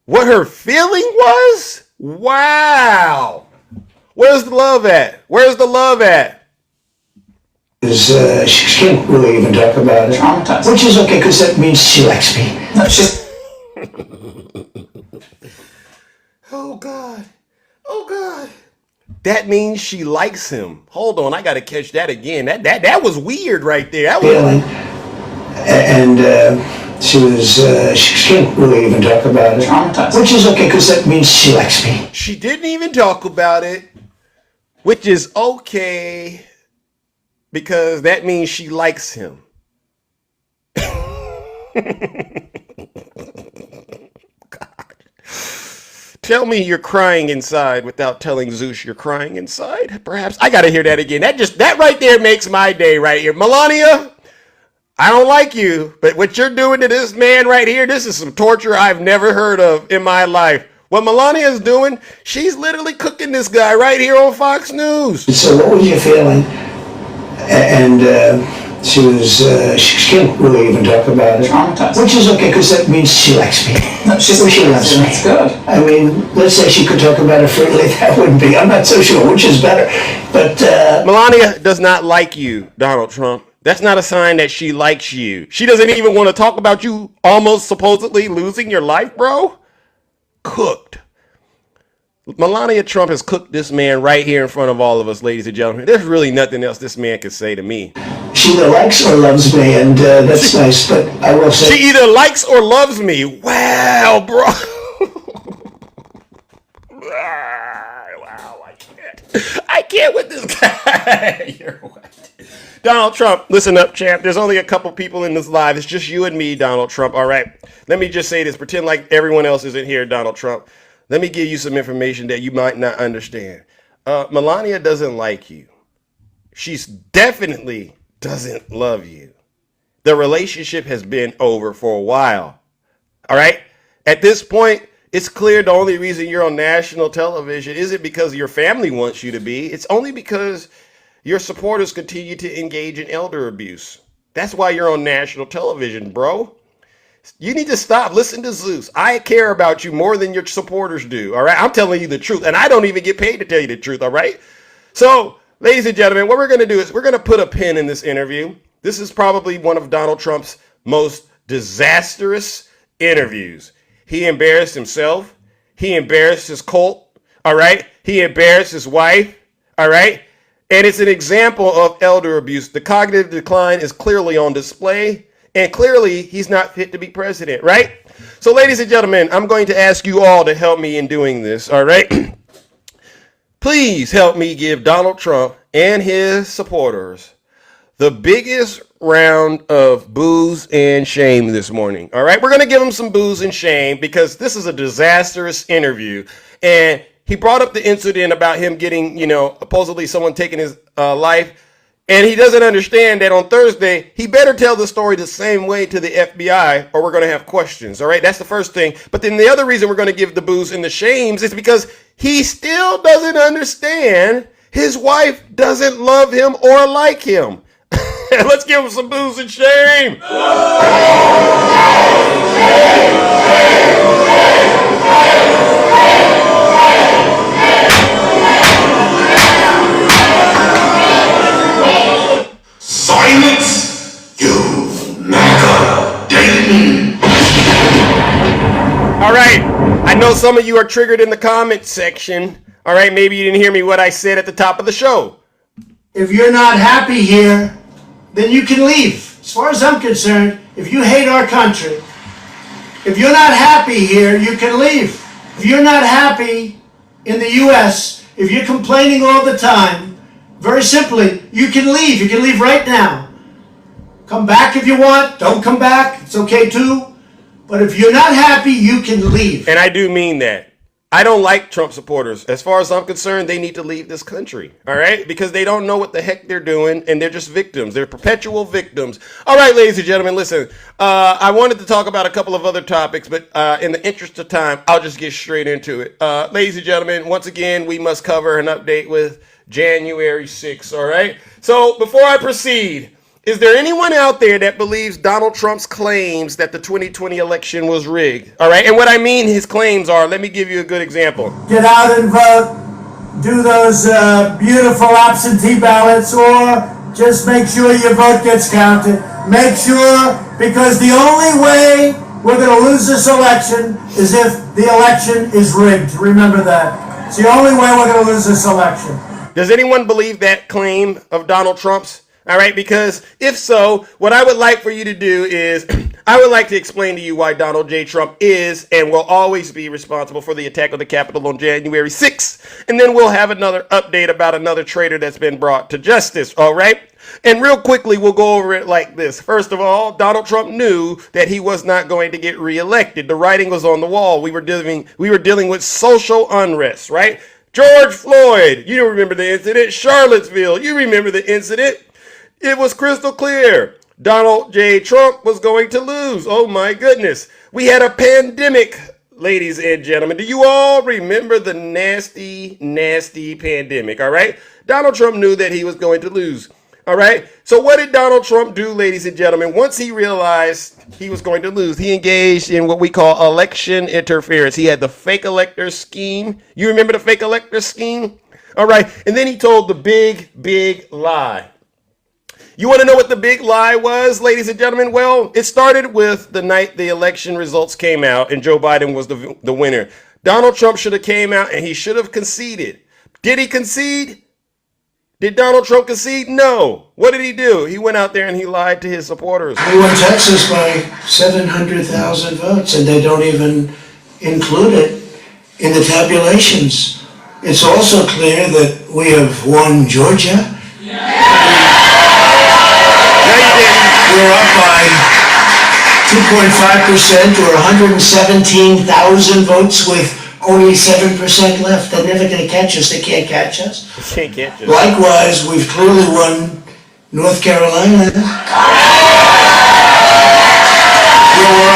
what her feeling was? Wow. Where's the love at? Where's the love at? She can't really even talk about it. Traumatized. Which is okay, because that means she likes me. No, she's... Oh, God. Oh, God. That means she likes him. Hold on, I got to catch that again. That was weird right there. That was... Feeling. And she can't really even talk about it. Traumatized. Which is okay, because that means she likes me. She didn't even talk about it, which is okay, because that means she likes him. Tell me you're crying inside without telling Zeus you're crying inside. Perhaps I gotta hear that again. That right there makes my day right here. Melania, I don't like you, but what you're doing to this man right here, this is some torture I've never heard of in my life. What Melania is doing, she's literally cooking this guy right here on Fox News. So what was you feeling? And she can't really even talk about it. Traumatized. Which is okay, because that means she likes me. No, she's... Well, she loves me. That's good. I mean, let's say she could talk about it freely. That wouldn't be. I'm not so sure which is better. But Melania does not like you, Donald Trump. That's not a sign that she likes you. She doesn't even want to talk about you almost supposedly losing your life, bro. Cooked. Melania Trump has cooked this man right here in front of all of us, ladies and gentlemen. There's really nothing else this man can say to me. she either likes or loves me, and that's nice. But I will say, She either likes or loves me. Wow, bro. Wow, I can't with this guy. You're what? Donald Trump, listen up, champ. There's only a couple people in this live. It's just you and me, Donald Trump. All right. Let me just say this. Pretend like everyone else isn't here, Donald Trump. Let me give you some information that you might not understand. Melania doesn't like you. She's definitely doesn't love you. The relationship has been over for a while. All right. At this point, it's clear the only reason you're on national television isn't because your family wants you to be. It's only because your supporters continue to engage in elder abuse. That's why you're on national television, bro. You need to stop. Listen to Zeus. I care about you more than your supporters do. All right. I'm telling you the truth. And I don't even get paid to tell you the truth. All right. So, ladies and gentlemen, what we're going to do is we're going to put a pin in this interview. This is probably one of Donald Trump's most disastrous interviews. He embarrassed himself. He embarrassed his cult. All right. He embarrassed his wife. All right. And it's an example of elder abuse. The cognitive decline is clearly on display. And clearly, he's not fit to be president, right? So, ladies and gentlemen, I'm going to ask you all to help me in doing this, all right? Please help me give Donald Trump and his supporters the biggest round of booze and shame this morning. All right, we're going to give him some booze and shame because this is a disastrous interview. And he brought up the incident about him getting, supposedly someone taking his life. And he doesn't understand that on Thursday, he better tell the story the same way to the FBI or we're going to have questions. All right, that's the first thing. But then the other reason we're going to give the booze and the shames is because he still doesn't understand his wife doesn't love him or like him. Let's give him some booze and shame. Silence, you MAGA demon. All right, I know some of you are triggered in the comment section. All right, maybe you didn't hear me what I said at the top of the show. If you're not happy here, then you can leave. As far as I'm concerned, if you hate our country, if you're not happy here, you can leave. If you're not happy in the U.S., if you're complaining all the time, very simply, you can leave. You can leave right now. Come back if you want. Don't come back. It's okay too. But if you're not happy, you can leave. And I do mean that. I don't like Trump supporters. As far as I'm concerned, they need to leave this country, all right? Because they don't know what the heck they're doing, and they're just victims. They're perpetual victims. All right, ladies and gentlemen, listen. I wanted to talk about a couple of other topics, but in the interest of time, I'll just get straight into it. Ladies and gentlemen, once again, we must cover an update with January 6th, all right? So before I proceed, is there anyone out there that believes Donald Trump's claims that the 2020 election was rigged? All right, and what I mean his claims are, let me give you a good example. Get out and vote. Do those beautiful absentee ballots, or just make sure your vote gets counted. Make sure, because the only way we're going to lose this election is if the election is rigged. Remember that. It's the only way we're going to lose this election. Does anyone believe that claim of Donald Trump's? All right, because if so, what I would like for you to do is I would like to explain to you why Donald J. Trump is and will always be responsible for the attack on the Capitol on January 6th. And then we'll have another update about another traitor that's been brought to justice. All right. And real quickly, we'll go over it like this. First of all, Donald Trump knew that he was not going to get reelected. The writing was on the wall. We were dealing with social unrest, right? George Floyd, you remember the incident. Charlottesville, you remember the incident. It was crystal clear. Donald J. Trump was going to lose. Oh my goodness. We had a pandemic, ladies and gentlemen. Do you all remember the nasty, nasty pandemic? All right. Donald Trump knew that he was going to lose. All right. So what did Donald Trump do, ladies and gentlemen? Once he realized he was going to lose, he engaged in what we call election interference. He had the fake elector scheme. You remember the fake elector scheme? All right. And then he told the big, big lie. You want to know what the big lie was, ladies and gentlemen? Well, it started with the night the election results came out and Joe Biden was the winner. Donald Trump should have came out and he should have conceded. Did he concede? Did Donald Trump concede? No. What did he do? He went out there and he lied to his supporters. We won Texas by 700,000 votes, and they don't even include it in the tabulations. It's also clear that we have won Georgia. We're up by 2.5% or 117,000 votes with only 7% left. They're never going to catch us. They can't catch us. They can't catch us. Likewise, we've clearly won North Carolina. We're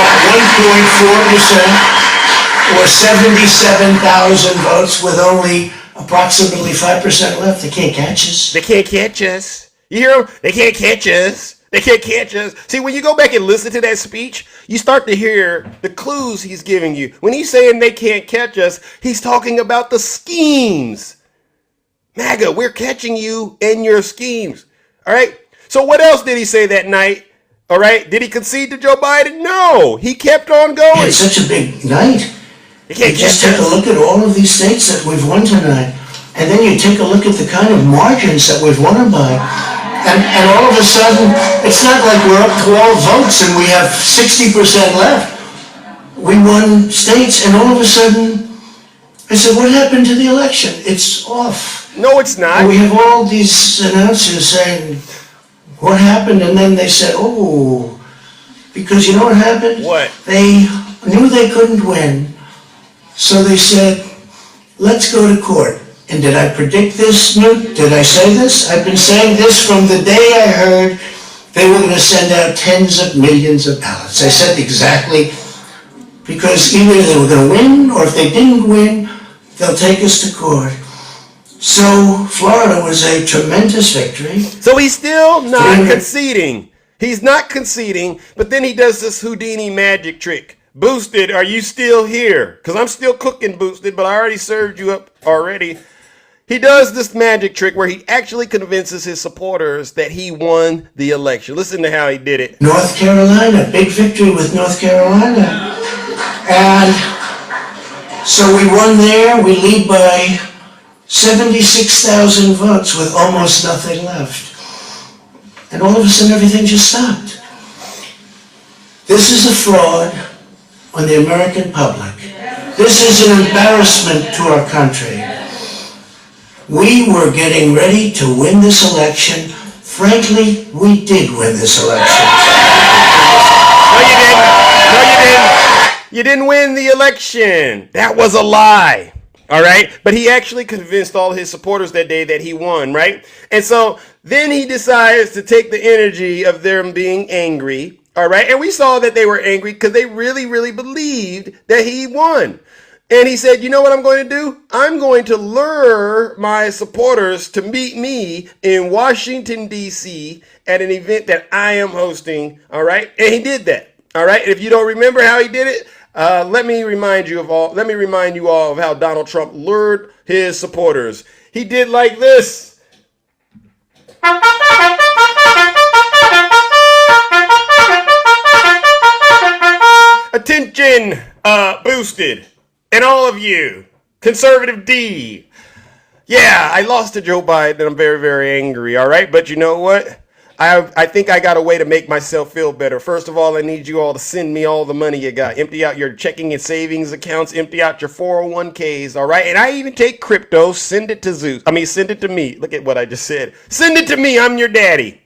up 1.4% or 77,000 votes with only approximately 5% left. They can't catch us. They can't catch us. You hear them? They can't catch us. They can't catch us. See, when you go back and listen to that speech, you start to hear the clues he's giving you. When he's saying they can't catch us, he's talking about the schemes. MAGA, we're catching you and your schemes. All right? So what else did he say that night? All right? Did he concede to Joe Biden? No. He kept on going. It's such a big night. You can't just catch take us. a look at all of these states that we've won tonight. And then you take a look at the kind of margins that we've won them by. And all of a sudden, it's not like we're up 12 votes and we have 60% left. We won states, and all of a sudden, I said, what happened to the election? It's off. No, it's not. And we have all these announcers saying, what happened? And then they said, oh, because you know what happened? What? They knew they couldn't win, so they said, let's go to court. And did I predict this, Newt? Did I say this? I've been saying this from the day I heard they were going to send out tens of millions of ballots. I said exactly, because either they were going to win, or if they didn't win, they'll take us to court. So Florida was a tremendous victory. So he's still not conceding. He's not conceding, but then he does this Houdini magic trick. Boosted, are you still here? Because I'm still cooking, Boosted, but I already served you up already. He does this magic trick where he actually convinces his supporters that he won the election. Listen to how he did it. North Carolina, big victory with North Carolina. And so we won there. We lead by 76,000 votes with almost nothing left. And all of a sudden everything just stopped. This is a fraud on the American public. This is an embarrassment to our country. We were getting ready to win this election. Frankly, we did win this election. No, you didn't. No, you didn't. You didn't win the election. That was a lie. All right. But he actually convinced all his supporters that day that he won. Right. And so then he decides to take the energy of them being angry. All right. And we saw that they were angry because they really, really believed that he won. And he said, you know what I'm going to do? I'm going to lure my supporters to meet me in Washington, D.C. at an event that I am hosting. All right. And he did that. All right. And if you don't remember how he did it, let me remind you all of how Donald Trump lured his supporters. He did like this. Attention, Boosted. And all of you, Conservative D. Yeah, I lost to Joe Biden and I'm very, very angry, all right? But you know what? I think I got a way to make myself feel better. First of all, I need you all to send me all the money you got. Empty out your checking and savings accounts. Empty out your 401ks, all right? And I even take crypto. Send it to Zeus. Send it to me. Look at what I just said. Send it to me. I'm your daddy.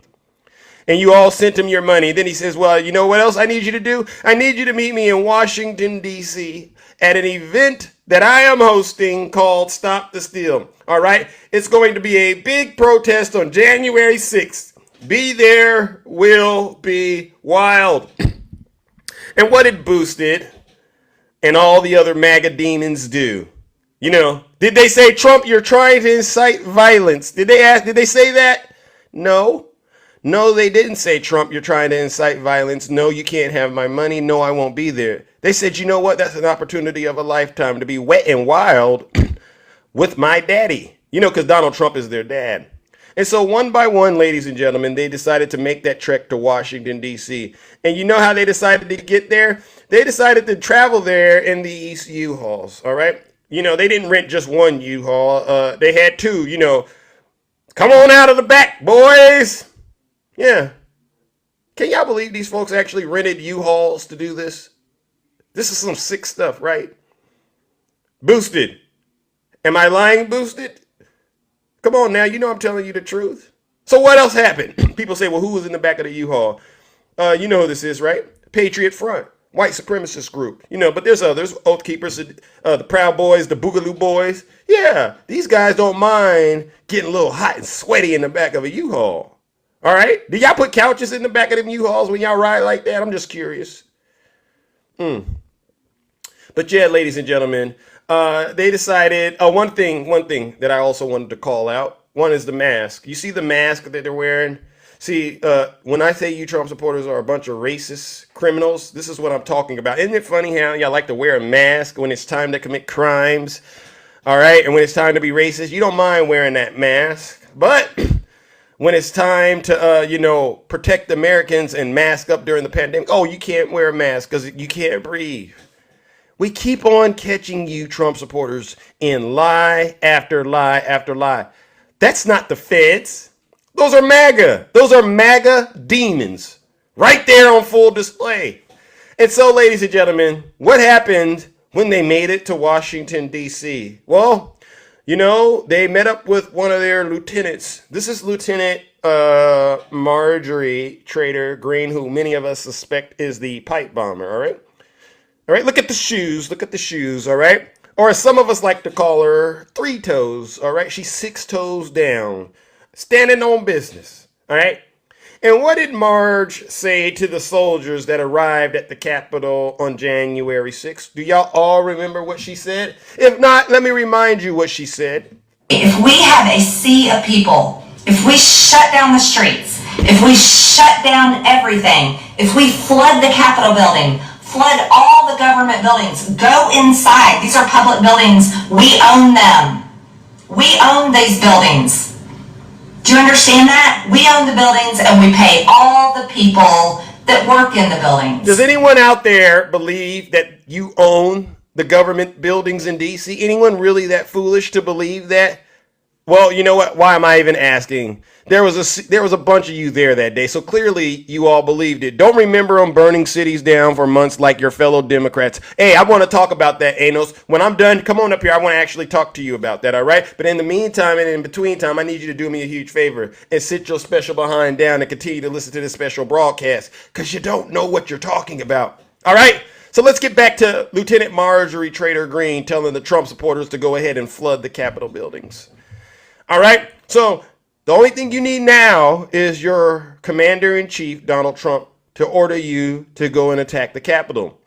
And you all sent him your money. Then he says, well, you know what else I need you to do? I need you to meet me in Washington, D.C. at an event that I am hosting called Stop the Steal. All right? It's going to be a big protest on January 6th. Be there, will be wild. And what did Boosted and all the other MAGA demons do? You know, did they say, Trump, you're trying to incite violence? Did they say that? No. No, they didn't say, Trump, you're trying to incite violence. No, you can't have my money. No, I won't be there. They said, you know what? That's an opportunity of a lifetime to be wet and wild with my daddy. You know, because Donald Trump is their dad. And so one by one, ladies and gentlemen, they decided to make that trek to Washington, D.C. And you know how they decided to get there? They decided to travel there in the East U-Hauls, all right? You know, they didn't rent just one U-Haul. They had two, you know. Come on out of the back, boys. Yeah. Can y'all believe these folks actually rented U-Hauls to do this? This is some sick stuff, right? Boosted. Am I lying, Boosted? Come on now, you know I'm telling you the truth. So what else happened? People say, well, who was in the back of the U-Haul? You know who this is, right? Patriot Front, white supremacist group. You know, but there's others, Oath Keepers, the Proud Boys, the Boogaloo Boys. Yeah, these guys don't mind getting a little hot and sweaty in the back of a U-Haul. All right? Do y'all put couches in the back of them U-Hauls when y'all ride like that? I'm just curious. But yeah, ladies and gentlemen, they decided, one thing that I also wanted to call out. One is the mask. You see the mask that they're wearing? See, when I say you Trump supporters are a bunch of racist criminals, this is what I'm talking about. Isn't it funny how y'all like to wear a mask when it's time to commit crimes? All right, and when it's time to be racist, you don't mind wearing that mask. But when it's time to, protect Americans and mask up during the pandemic, oh, you can't wear a mask because you can't breathe. We keep on catching you Trump supporters in lie after lie after lie. That's not the feds. Those are MAGA. Those are MAGA demons right there on full display. And so, ladies and gentlemen, what happened when they made it to Washington, D.C.? Well, you know, they met up with one of their lieutenants. This is Lieutenant Marjorie Trader Green, who many of us suspect is the pipe bomber, all right? All right, look at the shoes. Look at the shoes, all right? Or as some of us like to call her, 3 toes, all right? She's 6 toes down, standing on business, all right? And what did Marge say to the soldiers that arrived at the Capitol on January 6th? Do y'all all remember what she said? If not, let me remind you what she said. If we have a sea of people, if we shut down the streets, if we shut down everything, if we flood the Capitol building, flood all the government buildings, go inside. These are public buildings. We own them. We own these buildings. Do you understand that? We own the buildings and we pay all the people that work in the buildings. Does anyone out there believe that you own the government buildings in DC? Anyone really that foolish to believe that? Well, you know what? Why am I even asking? There was a bunch of you there that day, so clearly you all believed it. Don't remember them burning cities down for months like your fellow Democrats. Hey, I want to talk about that, Anos. When I'm done, come on up here. I want to actually talk to you about that, all right? But in the meantime and in between time, I need you to do me a huge favor and sit your special behind down and continue to listen to this special broadcast because you don't know what you're talking about, all right? So let's get back to Lieutenant Marjorie Trader Green telling the Trump supporters to go ahead and flood the Capitol buildings. All right, so the only thing you need now is your commander-in-chief, Donald Trump, to order you to go and attack the Capitol.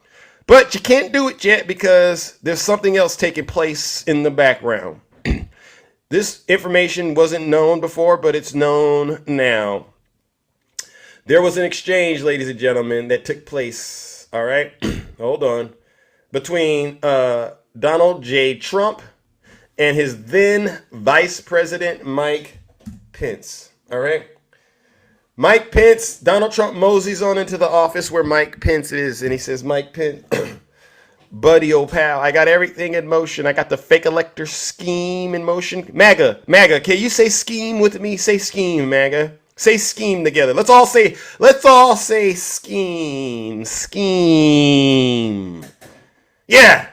But you can't do it yet because there's something else taking place in the background. This information wasn't known before, but it's known now. There was an exchange, ladies and gentlemen, that took place, all right, hold on, between Donald J. Trump and his then Vice President Mike Pence, all right? Mike Pence, Donald Trump moseys on into the office where Mike Pence is, and he says, Mike Pence, buddy, old pal, I got everything in motion. I got the fake elector scheme in motion. MAGA, can you say scheme with me? Say scheme, MAGA. Say scheme together. Let's all say scheme. Yeah.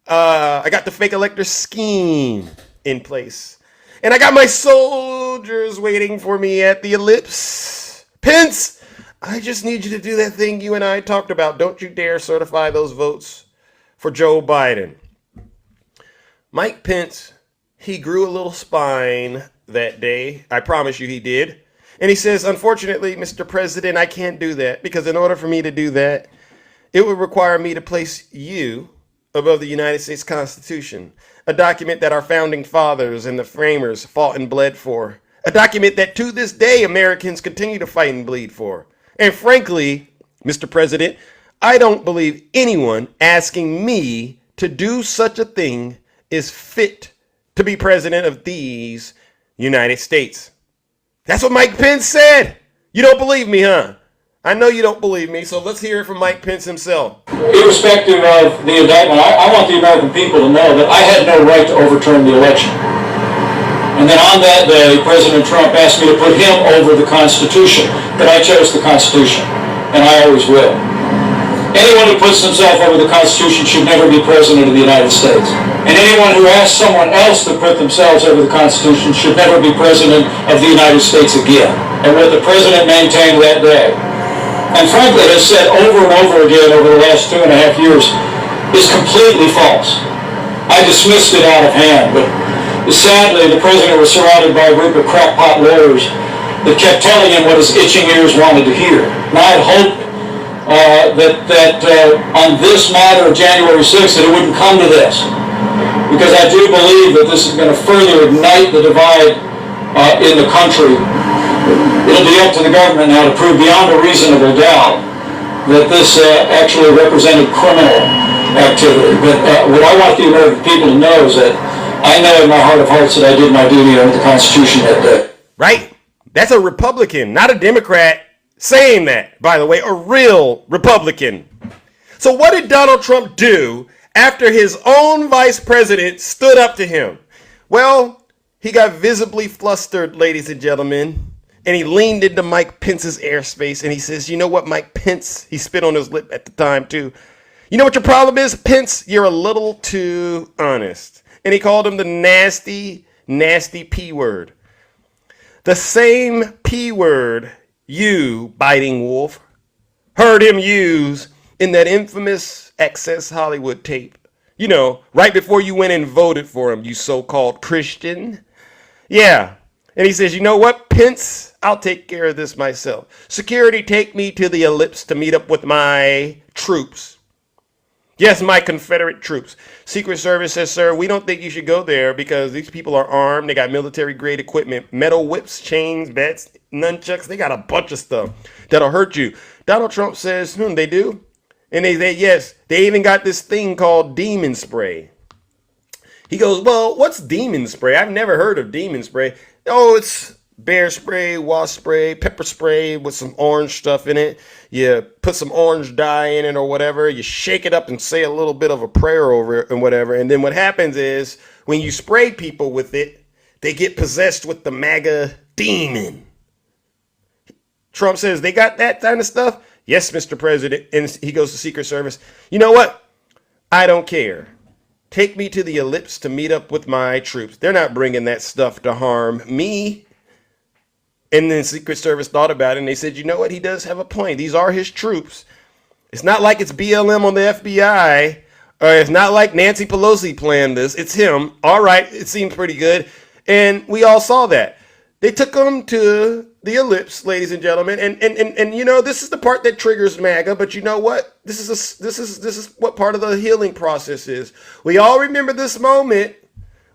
I got the fake elector scheme in place. And I got my soldiers waiting for me at the ellipse. Pence, I just need you to do that thing you and I talked about. Don't you dare certify those votes for Joe Biden. Mike Pence, he grew a little spine that day. I promise you he did. And he says, unfortunately, Mr. President, I can't do that because in order for me to do that, it would require me to place you above the United States Constitution, a document that our founding fathers and the framers fought and bled for, a document that to this day Americans continue to fight and bleed for. And frankly, Mr. President, I don't believe anyone asking me to do such a thing is fit to be president of these United States. That's what Mike Pence said. You don't believe me, huh? I know you don't believe me, so let's hear it from Mike Pence himself. Irrespective of the indictment, I want the American people to know that I had no right to overturn the election. And then on that day, President Trump asked me to put him over the Constitution, but I chose the Constitution, and I always will. Anyone who puts himself over the Constitution should never be President of the United States. And anyone who asks someone else to put themselves over the Constitution should never be President of the United States again. And what the President maintained that day, and frankly has said over and over again over the last 2.5 years, is completely false. I dismissed it out of hand, but sadly the President was surrounded by a group of crackpot lawyers that kept telling him what his itching ears wanted to hear. And I had hoped that on this matter of January 6th that it wouldn't come to this, because I do believe that this is going to further ignite the divide in the country. It'll be up to the government now to prove beyond a reasonable doubt that this actually represented criminal activity. But what I want the American people to know is that I know in my heart of hearts that I did my duty under the Constitution that day. Right? That's a Republican, not a Democrat, saying that, by the way, a real Republican. So what did Donald Trump do after his own vice president stood up to him? Well, he got visibly flustered, ladies and gentlemen, and he leaned into Mike Pence's airspace and he says, you know what, Mike Pence, he spit on his lip at the time too. You know what your problem is, Pence? You're a little too honest. And he called him the nasty, nasty P word. The same P word you, biting wolf, heard him use in that infamous Access Hollywood tape. You know, right before you went and voted for him, you so-called Christian. Yeah. And he says, you know what, Pence? I'll take care of this myself. Security, take me to the ellipse to meet up with my troops. Yes, my Confederate troops. Secret Service says, sir, we don't think you should go there because these people are armed. They got military-grade equipment, metal whips, chains, bats, nunchucks. They got a bunch of stuff that'll hurt you. Donald Trump says, they do. And they say, yes, they even got this thing called demon spray. He goes, well, what's demon spray? I've never heard of demon spray. Oh, it's bear spray, wasp spray, pepper spray with some orange stuff in it. You put some orange dye in it or whatever. You shake it up and say a little bit of a prayer over it and whatever. And then what happens is when you spray people with it, they get possessed with the MAGA demon. Trump says they got that kind of stuff. Yes, Mr. President. And he goes to Secret Service. You know what? I don't care. Take me to the ellipse to meet up with my troops. They're not bringing that stuff to harm me. And then Secret Service thought about it and they said, you know what? He does have a point. These are his troops. It's not like it's BLM on the FBI, or it's not like Nancy Pelosi planned this. It's him. All right. It seems pretty good. And we all saw that. They took him to the ellipse, ladies and gentlemen. And you know, this is the part that triggers MAGA, but you know what? This is what part of the healing process is. We all remember this moment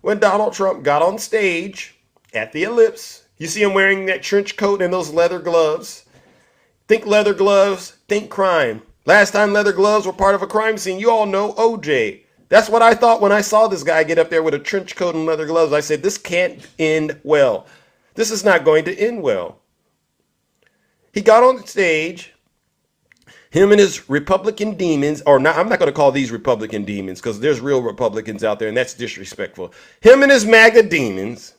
when Donald Trump got on stage at the ellipse. You see him wearing that trench coat and those leather gloves. Think leather gloves, think crime. Last time leather gloves were part of a crime scene, you all know OJ. That's what I thought when I saw this guy get up there with a trench coat and leather gloves. I said, this can't end well. This is not going to end well. He got on stage, him and his Republican demons, or not, I'm not going to call these Republican demons because there's real Republicans out there and that's disrespectful. Him and his MAGA demons,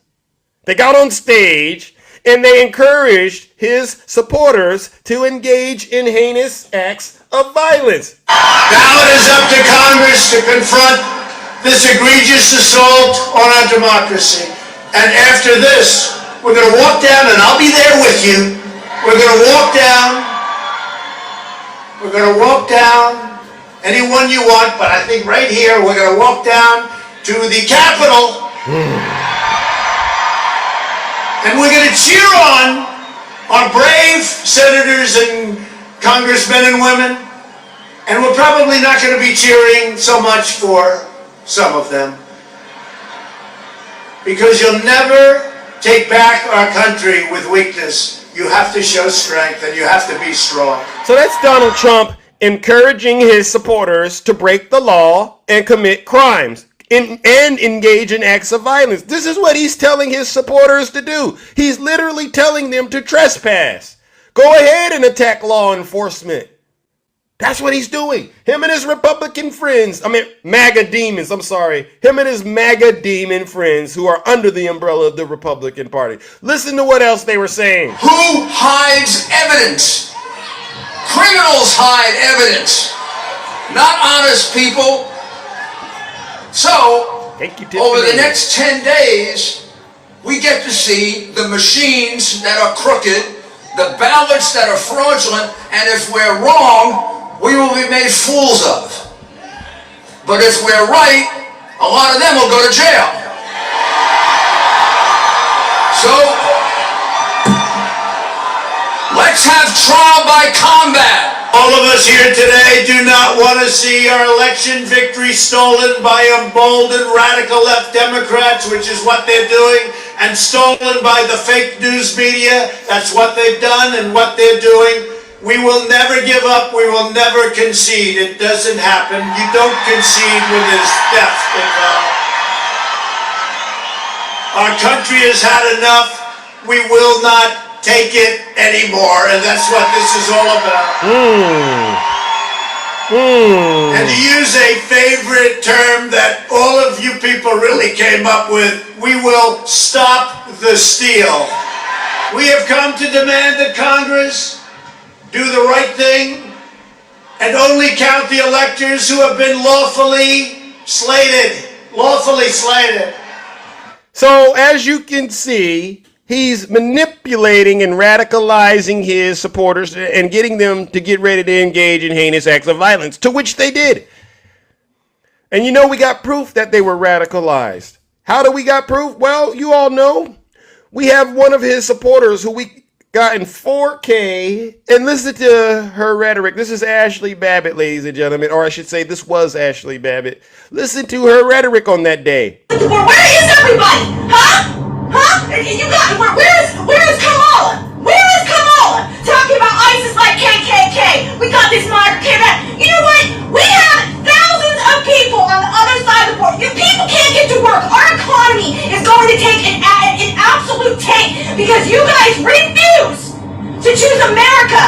they got on stage and they encouraged his supporters to engage in heinous acts of violence. Now it is up to Congress to confront this egregious assault on our democracy. And after this, we're going to walk down, and I'll be there with you. We're going to walk down. We're going to walk down anyone you want, but I think right here we're going to walk down to the Capitol. And we're going to cheer on our brave senators and congressmen and women. And we're probably not going to be cheering so much for some of them. Because you'll never take back our country with weakness. You have to show strength and you have to be strong. So that's Donald Trump encouraging his supporters to break the law and commit crimes and engage in acts of violence. This is what he's telling his supporters to do. He's literally telling them to trespass. Go ahead and attack law enforcement. That's what he's doing. Him and his Republican friends, MAGA demons, him and his MAGA demon friends who are under the umbrella of the Republican Party. Listen to what else they were saying. Who hides evidence? Criminals hide evidence, not honest people. So, over the next 10 days, we get to see the machines that are crooked, the ballots that are fraudulent, and if we're wrong, we will be made fools of. But if we're right, a lot of them will go to jail. So, let's have trial by combat. All of us here today do not want to see our election victory stolen by emboldened radical left Democrats, which is what they're doing, and stolen by the fake news media. That's what they've done and what they're doing. We will never give up. We will never concede. It doesn't happen. You don't concede when there's theft involved. Our country has had enough. We will not take it anymore, and that's what this is all about. And to use a favorite term that all of you people really came up with, we will stop the steal. We have come to demand that Congress do the right thing and only count the electors who have been lawfully slated. Lawfully slated. So, as you can see, he's manipulating and radicalizing his supporters and getting them to get ready to engage in heinous acts of violence, to which they did. And you know, we got proof that they were radicalized. How do we got proof? Well, you all know. We have one of his supporters who we got in 4K, and listen to her rhetoric. This is Ashley Babbitt, ladies and gentlemen, or I should say this was Ashley Babbitt. Listen to her rhetoric on that day. Where is everybody? Huh? You got where is Kamala? Where is Kamala? Talking about ISIS like KKK. We got this migrant came back. You know what? We have thousands of people on the other side of the border. Your people can't get to work. Our economy is going to take an absolute tank because you guys refuse to choose America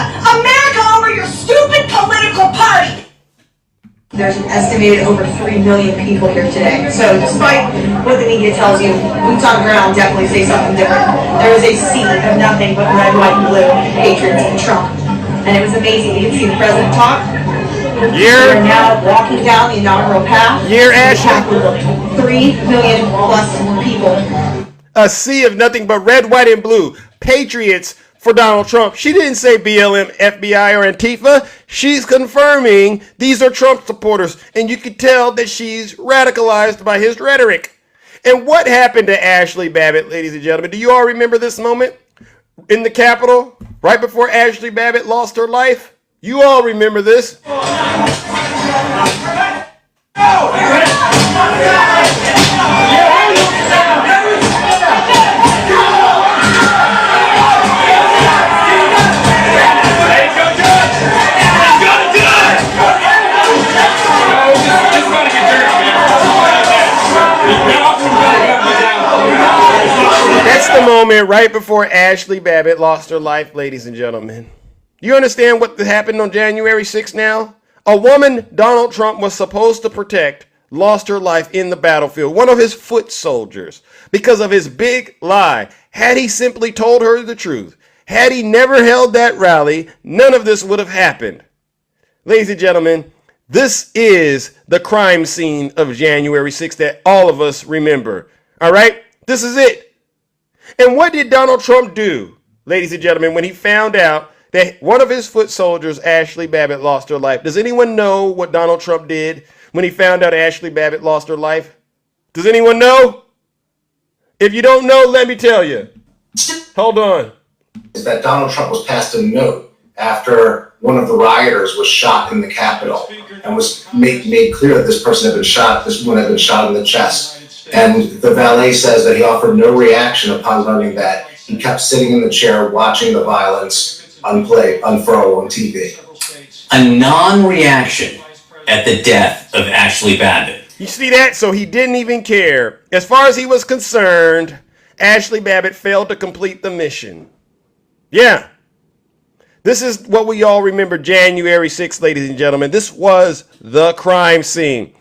over your stupid political party. There's an estimated over 3 million people here today. So despite what the media tells you, boots on the ground definitely say something different. There was a sea of nothing but red, white, and blue patriots in Trump. And it was amazing. You can see the president talk. We're now walking down the inaugural path. 3 million plus people. A sea of nothing but red, white, and blue patriots for Donald Trump. She didn't say BLM, FBI, or Antifa. She's confirming these are Trump supporters, and you can tell that she's radicalized by his rhetoric. And what happened to Ashley Babbitt, ladies and gentlemen? Do you all remember this moment in the Capitol, right before Ashley Babbitt lost her life? You all remember this. That's the moment right before Ashley Babbitt lost her life, ladies and gentlemen. You understand what happened on January 6th now? A woman Donald Trump was supposed to protect lost her life in the battlefield. One of his foot soldiers, because of his big lie. Had he simply told her the truth, had he never held that rally, none of this would have happened. Ladies and gentlemen, this is the crime scene of January 6th that all of us remember. All right? This is it. And what did Donald Trump do, ladies and gentlemen, when he found out that one of his foot soldiers, Ashley Babbitt, lost her life? Does anyone know what Donald Trump did when he found out Ashley Babbitt lost her life? Does anyone know? If you don't know, let me tell you. Hold on. Is that Donald Trump was passed a note after one of the rioters was shot in the Capitol and was made clear that this person had been shot, this woman had been shot in the chest. And the valet says that he offered no reaction upon learning that. He kept sitting in the chair watching the violence unfurl on TV. A non-reaction at the death of Ashley Babbitt. You see that? So he didn't even care. As far as he was concerned, Ashley Babbitt failed to complete the mission. Yeah. This is what we all remember January 6th, ladies and gentlemen. This was the crime scene.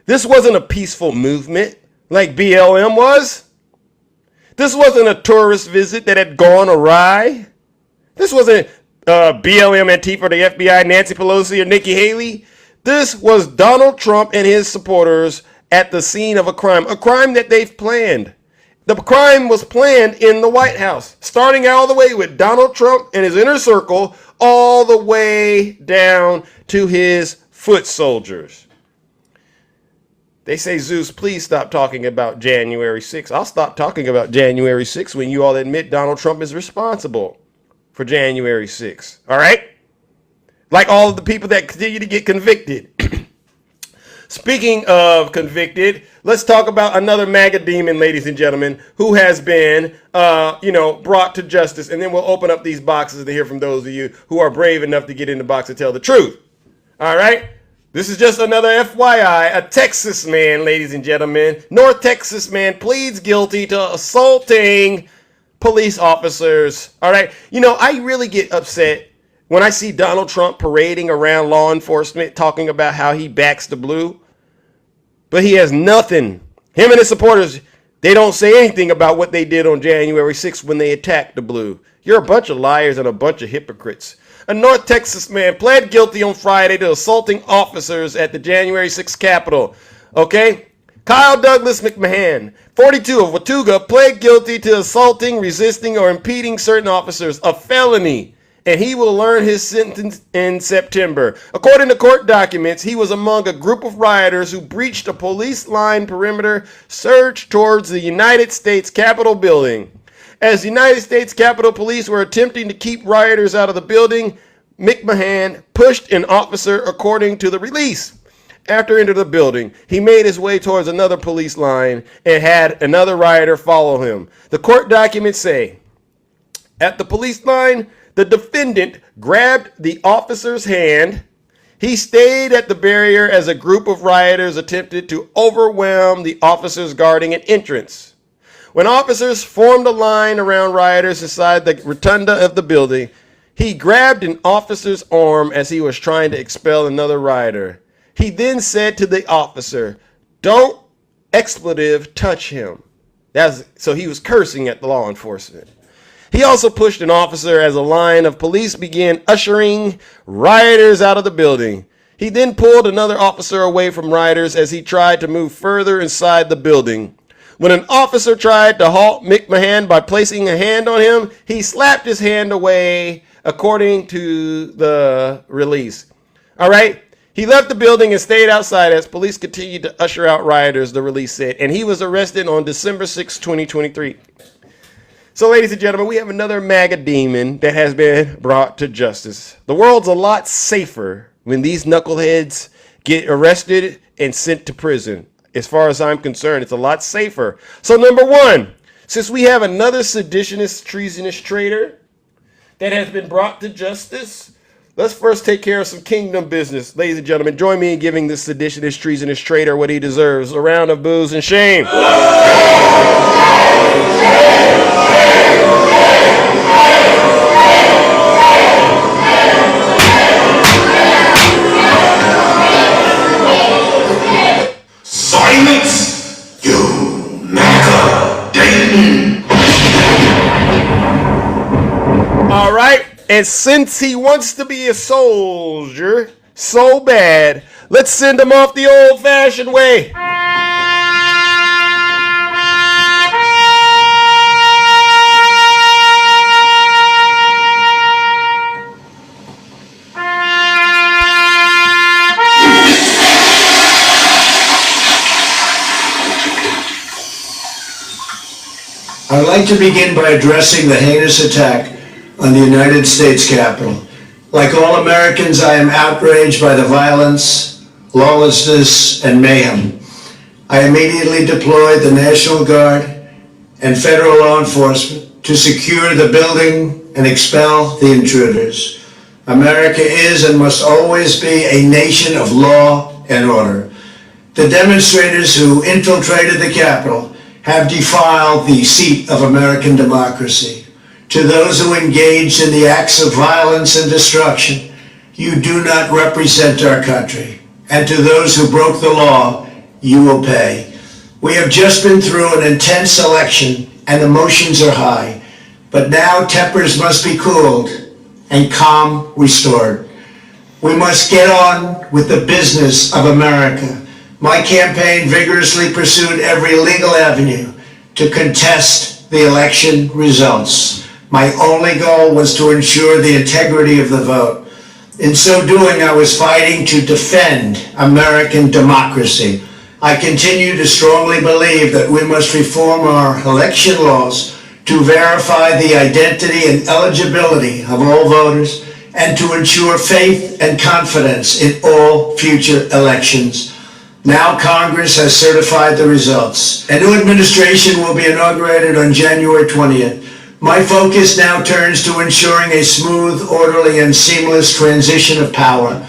This wasn't a peaceful movement like BLM was. This wasn't a tourist visit that had gone awry. This wasn't BLM, Antifa, the FBI, Nancy Pelosi, or Nikki Haley. This was Donald Trump and his supporters at the scene of a crime that they've planned. The crime was planned in the White House, starting all the way with Donald Trump and his inner circle, all the way down to his foot soldiers. They say, Zeus, please stop talking about January 6th. I'll stop talking about January 6th when you all admit Donald Trump is responsible for January 6th. All right? Like all of the people that continue to get convicted. Speaking of convicted, let's talk about another MAGA demon, ladies and gentlemen, who has been, brought to justice. And then we'll open up these boxes to hear from those of you who are brave enough to get in the box and tell the truth. All right? This is just another FYI. A Texas man, ladies and gentlemen, North Texas man pleads guilty to assaulting police officers. All right? You know, I really get upset when I see Donald Trump parading around law enforcement talking about how he backs the blue. But he has nothing. Him and his supporters, they don't say anything about what they did on January 6th when they attacked the blue. You're a bunch of liars and a bunch of hypocrites. A North Texas man pled guilty on Friday to assaulting officers at the January 6th Capitol. Okay? Kyle Douglas McMahon, 42, of Watauga, pled guilty to assaulting, resisting, or impeding certain officers, a felony, and he will learn his sentence in September. According to court documents, he was among a group of rioters who breached a police line perimeter surge towards the United States Capitol building. As the United States Capitol Police were attempting to keep rioters out of the building, McMahon pushed an officer, according to the release. After entering the building, he made his way towards another police line and had another rioter follow him. The court documents say, at the police line, the defendant grabbed the officer's hand. He stayed at the barrier as a group of rioters attempted to overwhelm the officers guarding an entrance. When officers formed a line around rioters inside the rotunda of the building, he grabbed an officer's arm as he was trying to expel another rioter. He then said to the officer, "Don't expletive touch him." So he was cursing at the law enforcement. He also pushed an officer as a line of police began ushering rioters out of the building. He then pulled another officer away from rioters as he tried to move further inside the building. When an officer tried to halt McMahon by placing a hand on him, he slapped his hand away, according to the release. All right? He left the building and stayed outside as police continued to usher out rioters, the release said, and he was arrested on December 6, 2023. So, ladies and gentlemen, we have another MAGA demon that has been brought to justice. The world's a lot safer when these knuckleheads get arrested and sent to prison. As far as I'm concerned, it's a lot safer. So, number one, since we have another seditionist, treasonous traitor that has been brought to justice, let's first take care of some kingdom business. Ladies and gentlemen, join me in giving this seditionist, treasonous traitor what he deserves. A round of boos and shame. Silence, you MAGA demon. All right. And since he wants to be a soldier so bad, let's send him off the old-fashioned way. I would like to begin by addressing the heinous attack on the United States Capitol. Like all Americans, I am outraged by the violence, lawlessness, and mayhem. I immediately deployed the National Guard and federal law enforcement to secure the building and expel the intruders. America is and must always be a nation of law and order. The demonstrators who infiltrated the Capitol have defiled the seat of American democracy. To those who engaged in the acts of violence and destruction, you do not represent our country. And to those who broke the law, you will pay. We have just been through an intense election and emotions are high, but now tempers must be cooled and calm restored. We must get on with the business of America. My campaign vigorously pursued every legal avenue to contest the election results. My only goal was to ensure the integrity of the vote. In so doing, I was fighting to defend American democracy. I continue to strongly believe that we must reform our election laws to verify the identity and eligibility of all voters and to ensure faith and confidence in all future elections. Now Congress has certified the results. A new administration will be inaugurated on January 20th. My focus now turns to ensuring a smooth, orderly, and seamless transition of power.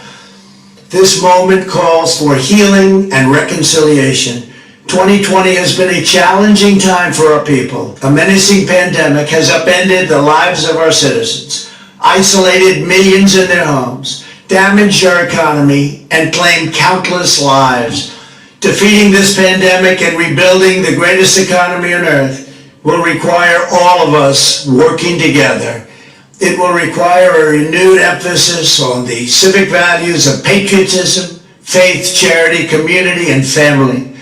This moment calls for healing and reconciliation. 2020 has been a challenging time for our people. A menacing pandemic has upended the lives of our citizens, isolated millions in their homes, damaged our economy, and claimed countless lives. Defeating this pandemic and rebuilding the greatest economy on earth will require all of us working together. It will require a renewed emphasis on the civic values of patriotism, faith, charity, community, and family.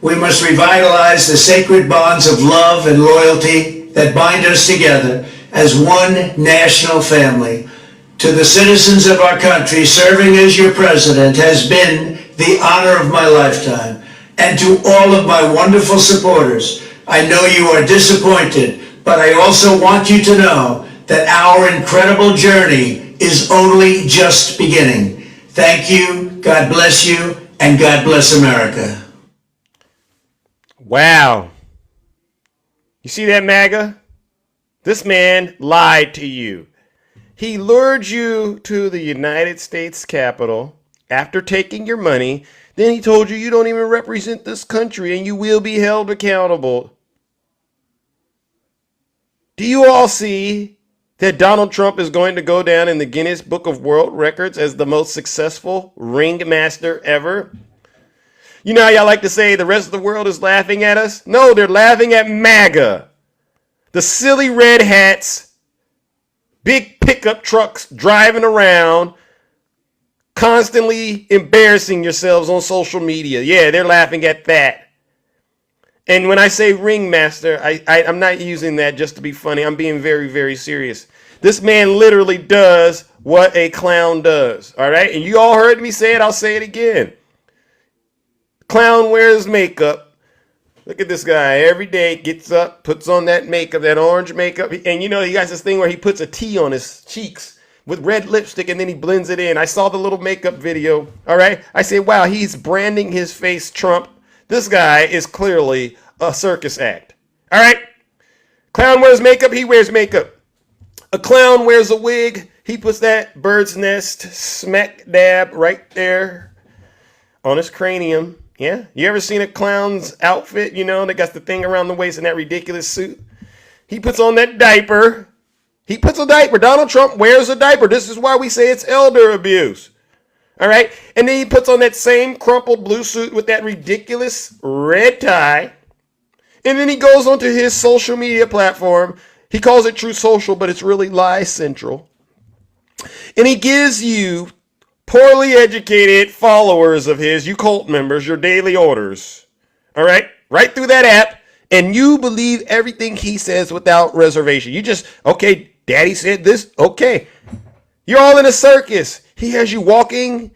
We must revitalize the sacred bonds of love and loyalty that bind us together as one national family. To the citizens of our country, serving as your president has been the honor of my lifetime. And to all of my wonderful supporters, I know you are disappointed, but I also want you to know that our incredible journey is only just beginning. Thank you, God bless you, and God bless America. Wow. You see that, MAGA? This man lied to you. He lured you to the United States Capitol after taking your money. Then he told you you don't even represent this country and you will be held accountable. Do you all see that Donald Trump is going to go down in the Guinness Book of World Records as the most successful ringmaster ever? You know how y'all like to say the rest of the world is laughing at us? No, they're laughing at MAGA. The silly red hats, big pickup trucks driving around, constantly embarrassing yourselves on social media. Yeah, they're laughing at that. And when I say ringmaster, I'm not using that just to be funny. I'm being very, very serious. This man literally does what a clown does. All right? And you all heard me say it. I'll say it again. Clown wears makeup. Look at this guy. Every day gets up, puts on that makeup, that orange makeup. And you know, he has this thing where he puts a T on his cheeks with red lipstick and then he blends it in. I saw the little makeup video. All right? I say, wow, he's branding his face Trump. This guy is clearly a circus act. All right? Clown wears makeup, he wears makeup. A clown wears a wig, he puts that bird's nest smack dab right there on his cranium. Yeah? You ever seen a clown's outfit? You know, they got the thing around the waist in that ridiculous suit. He puts on that diaper. He puts a diaper. Donald Trump wears a diaper. This is why we say it's elder abuse. All right. And then he puts on that same crumpled blue suit with that ridiculous red tie. And then he goes onto his social media platform. He calls it True Social, but it's really Lie Central. And he gives you poorly educated followers of his, you cult members, your daily orders. All right. Right through that app. And you believe everything he says without reservation. You just, okay, daddy said this. Okay. You're all in a circus. He has you walking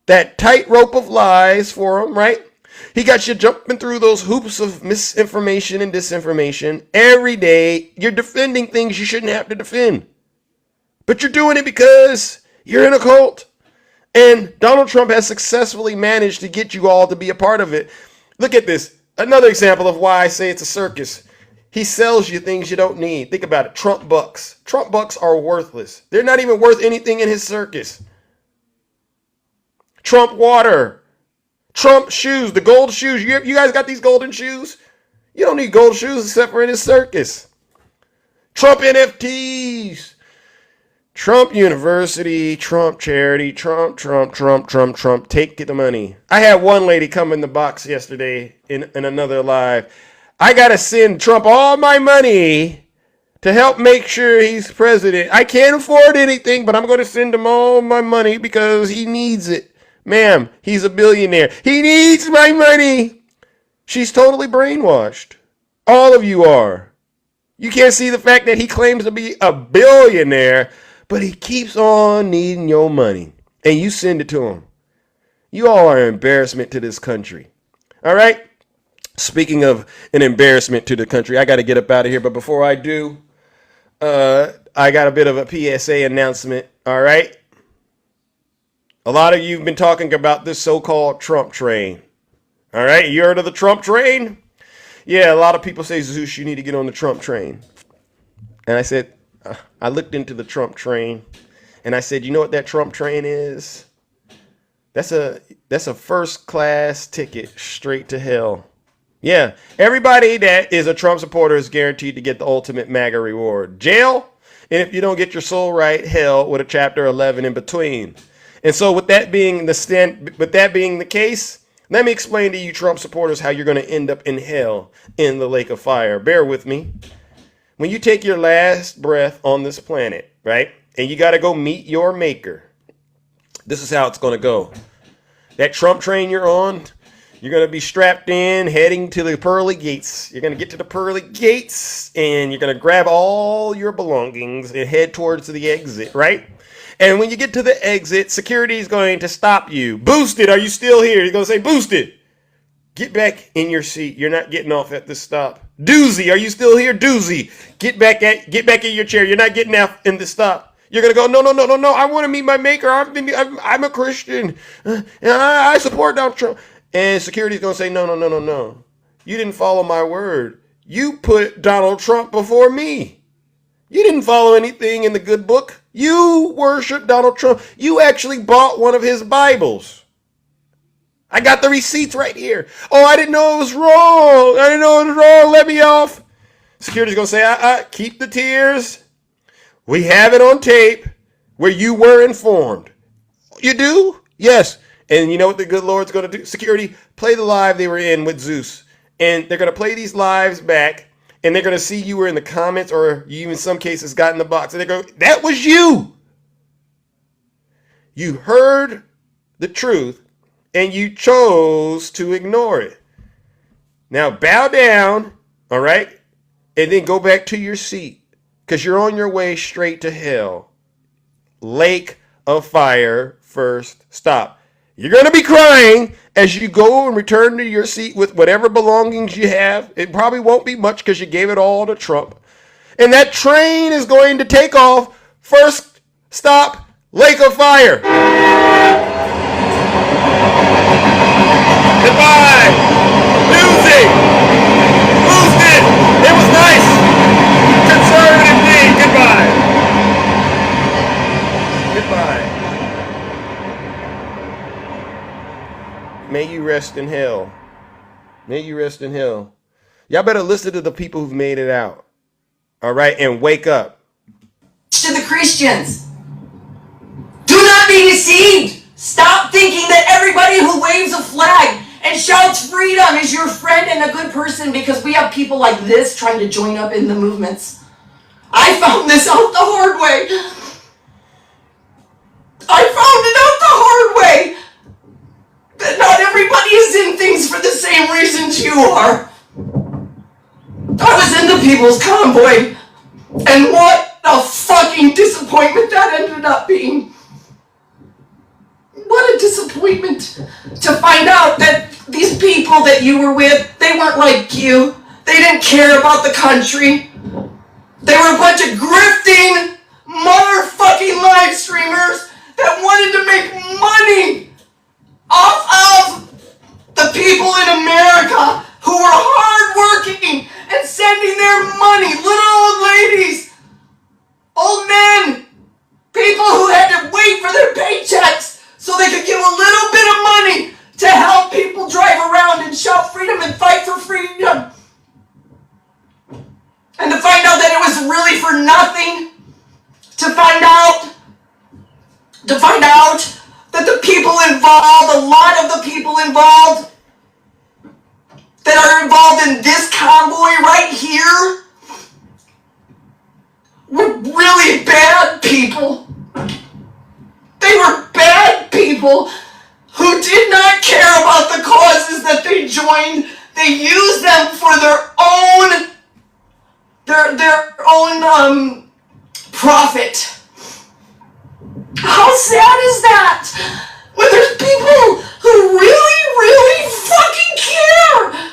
that tightrope of lies for him, right? He got you jumping through those hoops of misinformation and disinformation. Every day, you're defending things you shouldn't have to defend. But you're doing it because you're in a cult. And Donald Trump has successfully managed to get you all to be a part of it. Look at this. Another example of why I say it's a circus. He sells you things you don't need. Think about it. Trump bucks. Trump bucks are worthless. They're not even worth anything in his circus. Trump water. Trump shoes. The gold shoes. You guys got these golden shoes? You don't need gold shoes except for in his circus. Trump NFTs. Trump University, Trump charity, Trump. Take the money. I had one lady come in the box yesterday in another live. I got to send Trump all my money to help make sure he's president. I can't afford anything, but I'm going to send him all my money because he needs it. Ma'am, he's a billionaire. He needs my money. She's totally brainwashed. All of you are. You can't see the fact that he claims to be a billionaire, but he keeps on needing your money. And you send it to him. You all are an embarrassment to this country. All right? Speaking of an embarrassment to the country, I got to get up out of here. But before I do, I got a bit of a PSA announcement. All right? A lot of you have been talking about this so-called Trump train. All right? You heard of the Trump train? Yeah, a lot of people say, Zeus, you need to get on the Trump train. And I said, I looked into the Trump train. And I said, you know what that Trump train is? That's a first class ticket straight to hell. Yeah, everybody that is a Trump supporter is guaranteed to get the ultimate MAGA reward. Jail, and if you don't get your soul right, hell with a chapter 11 in between. And so with that being the case, let me explain to you Trump supporters how you're going to end up in hell in the lake of fire. Bear with me. When you take your last breath on this planet, right? And you got to go meet your maker. This is how it's going to go. That Trump train you're on, you're going to be strapped in, heading to the pearly gates. You're going to get to the pearly gates, and you're going to grab all your belongings and head towards the exit, right? And when you get to the exit, security is going to stop you. Boosted, are you still here? He's going to say, Boosted, get back in your seat. You're not getting off at this stop. Doozy, are you still here? Doozy, get back in your chair. You're not getting out in the stop. You're gonna go, no. I want to meet my maker. I'm a Christian, and I support Donald Trump. And security's gonna say, no. You didn't follow my word. You put Donald Trump before me. You didn't follow anything in the good book. You worship Donald Trump. You actually bought one of his Bibles. I got the receipts right here. Oh, I didn't know it was wrong. Let me off. Security's gonna say, keep the tears. We have it on tape where you were informed. You do? Yes. And you know what the good Lord's going to do? Security, play the live they were in with Zeus. And they're going to play these lives back. And they're going to see you were in the comments, or you even in some cases got in the box. And they go, that was you. You heard the truth and you chose to ignore it. Now bow down, all right? And then go back to your seat. Because you're on your way straight to hell. Lake of fire, first stop. You're going to be crying as you go and return to your seat with whatever belongings you have. It probably won't be much because you gave it all to Trump. And that train is going to take off. First stop, Lake of fire. Goodbye. Music. Boosted. It was nice. Conservative D, goodbye. May you rest in hell. May you rest in hell. Y'all better listen to the people who've made it out. All right, and wake up. To the Christians, do not be deceived. Stop thinking that everybody who waves a flag and shouts freedom is your friend and a good person, because we have people like this trying to join up in the movements. I found this out the hard way. That not everybody is in things for the same reasons you are. I was in the People's Convoy, and what a fucking disappointment that ended up being. What a disappointment to find out that these people that you were with, they weren't like you. They didn't care about the country. They were a bunch of grifting motherfucking live streamers that wanted to make money off of the people in America who were hardworking and sending their money, little old ladies, old men, people who had to wait for their paychecks so they could give a little bit of money to help people drive around and shout freedom and fight for freedom. And to find out that it was really for nothing, to find out that the people involved, a lot of the people involved that are involved in this convoy right here were really bad people. They were bad people who did not care about the causes that they joined. They used them for their own profit. How sad is that? When there's people who really fucking care.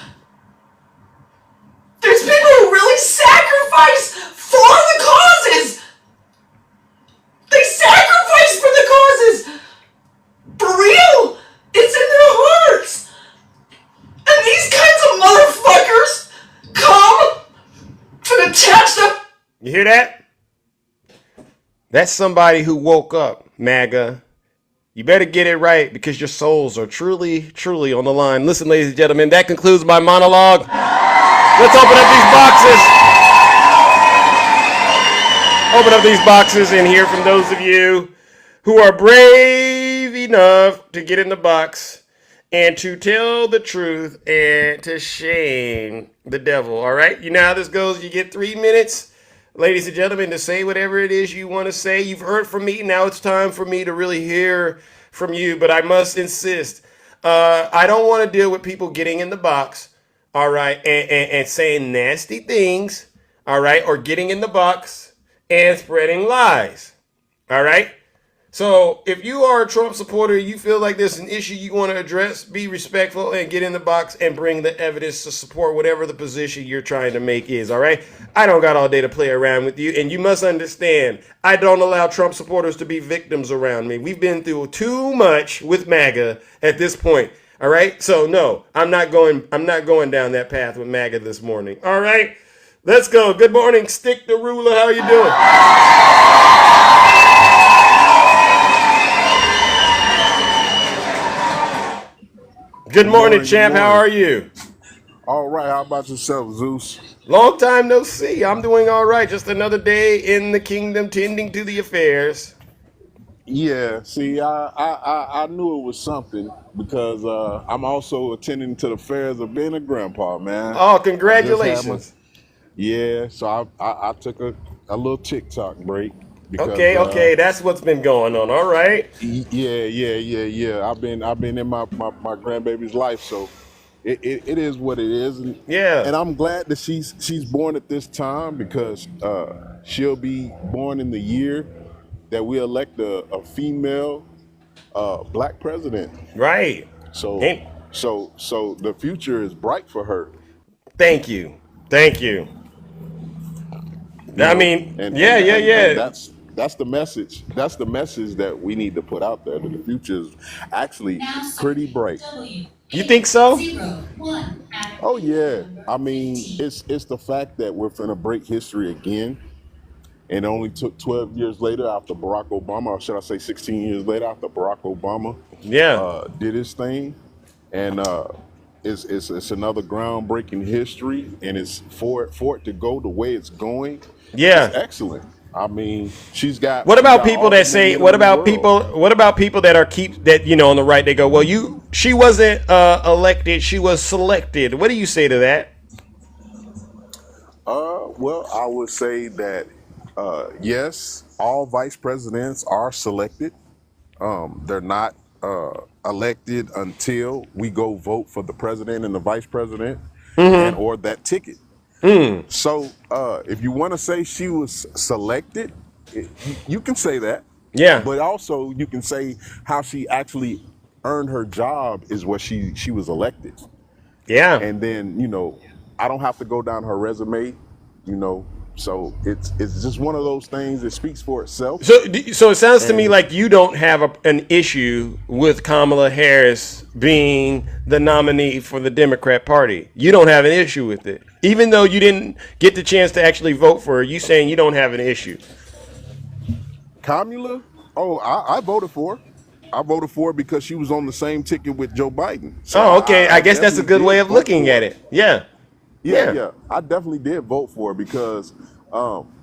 There's people who really sacrifice for the causes. They sacrifice for the causes. For real. It's in their hearts. And these kinds of motherfuckers come to attach them. You hear that? That's somebody who woke up, MAGA. You better get it right, because your souls are truly on the line. Listen, ladies and gentlemen, that concludes my monologue. Let's open up these boxes. Open up these boxes and hear from those of you who are brave enough to get in the box and to tell the truth and to shame the devil, all right? You know how this goes. You get 3 minutes ladies and gentlemen, to say whatever it is you want to say. You've heard from me. Now it's time for me to really hear from you. But I must insist. I don't want to deal with people getting in the box, all right, and saying nasty things, all right, or getting in the box and spreading lies, all right. So if you are a Trump supporter, you feel like there's an issue you want to address, be respectful and get in the box and bring the evidence to support whatever the position you're trying to make is, all right? I don't got all day to play around with you, and you must understand, I don't allow Trump supporters to be victims around me. We've been through too much with MAGA at this point, all right? So no, I'm not going down that path with MAGA this morning, all right? Let's go. Good morning, Stick the Ruler. How are you doing? Good morning, champ. How are you? All right. How about yourself, Zeus? Long time no see. I'm doing all right. Just another day in the kingdom, tending to the affairs. Yeah. See, I knew it was something because I'm also attending to the affairs of being a grandpa, man. Oh, congratulations. Yeah. So I took a little TikTok break. Because, okay, that's what's been going on. All right. Yeah. I've been in my grandbaby's life, so it is what it is. And, yeah. And I'm glad that she's born at this time because she'll be born in the year that we elect a female black president. Right. So the future is bright for her. Thank you. I mean, and that's the message. That's the message that we need to put out there. That the future is actually pretty bright. You think so? Oh yeah. I mean, it's the fact that we're finna break history again. And it only took 12 years later after Barack Obama, or should I say 16 years later after Barack Obama did his thing. And it's another groundbreaking history, and it's for it to go the way it's going. Yeah. It's excellent. I mean, she's got. What about people that say? What about people that are on the right? They go, well, she wasn't elected, she was selected. What do you say to that? Well, I would say that yes, all vice presidents are selected. They're not elected until we go vote for the president and the vice president, and or that ticket. So if you want to say she was selected, you can say that. Yeah. But also you can say how she actually earned her job is what she was elected. Yeah. And then, I don't have to go down her resume, so it's just one of those things that speaks for itself. So it sounds to me like you don't have an issue with Kamala Harris being the nominee for the Democrat Party. You don't have an issue with it. Even though you didn't get the chance to actually vote for her, you saying you don't have an issue. Kamala? Oh, I voted for her. I voted for her because she was on the same ticket with Joe Biden. So okay. I guess that's a good way of looking at it. Yeah. Yeah. I definitely did vote for her because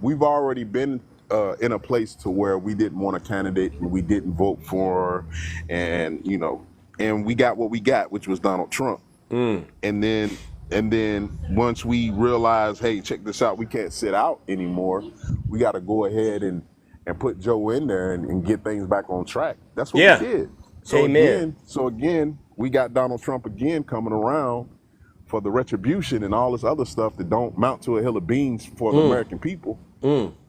we've already been in a place to where we didn't want a candidate and we didn't vote for her, and we got what we got, which was Donald Trump. And then once we realized, hey, check this out, we can't sit out anymore. We got to go ahead and put Joe in there and get things back on track. That's what we did. So again, we got Donald Trump again coming around for the retribution and all this other stuff that don't mount to a hill of beans for the American people.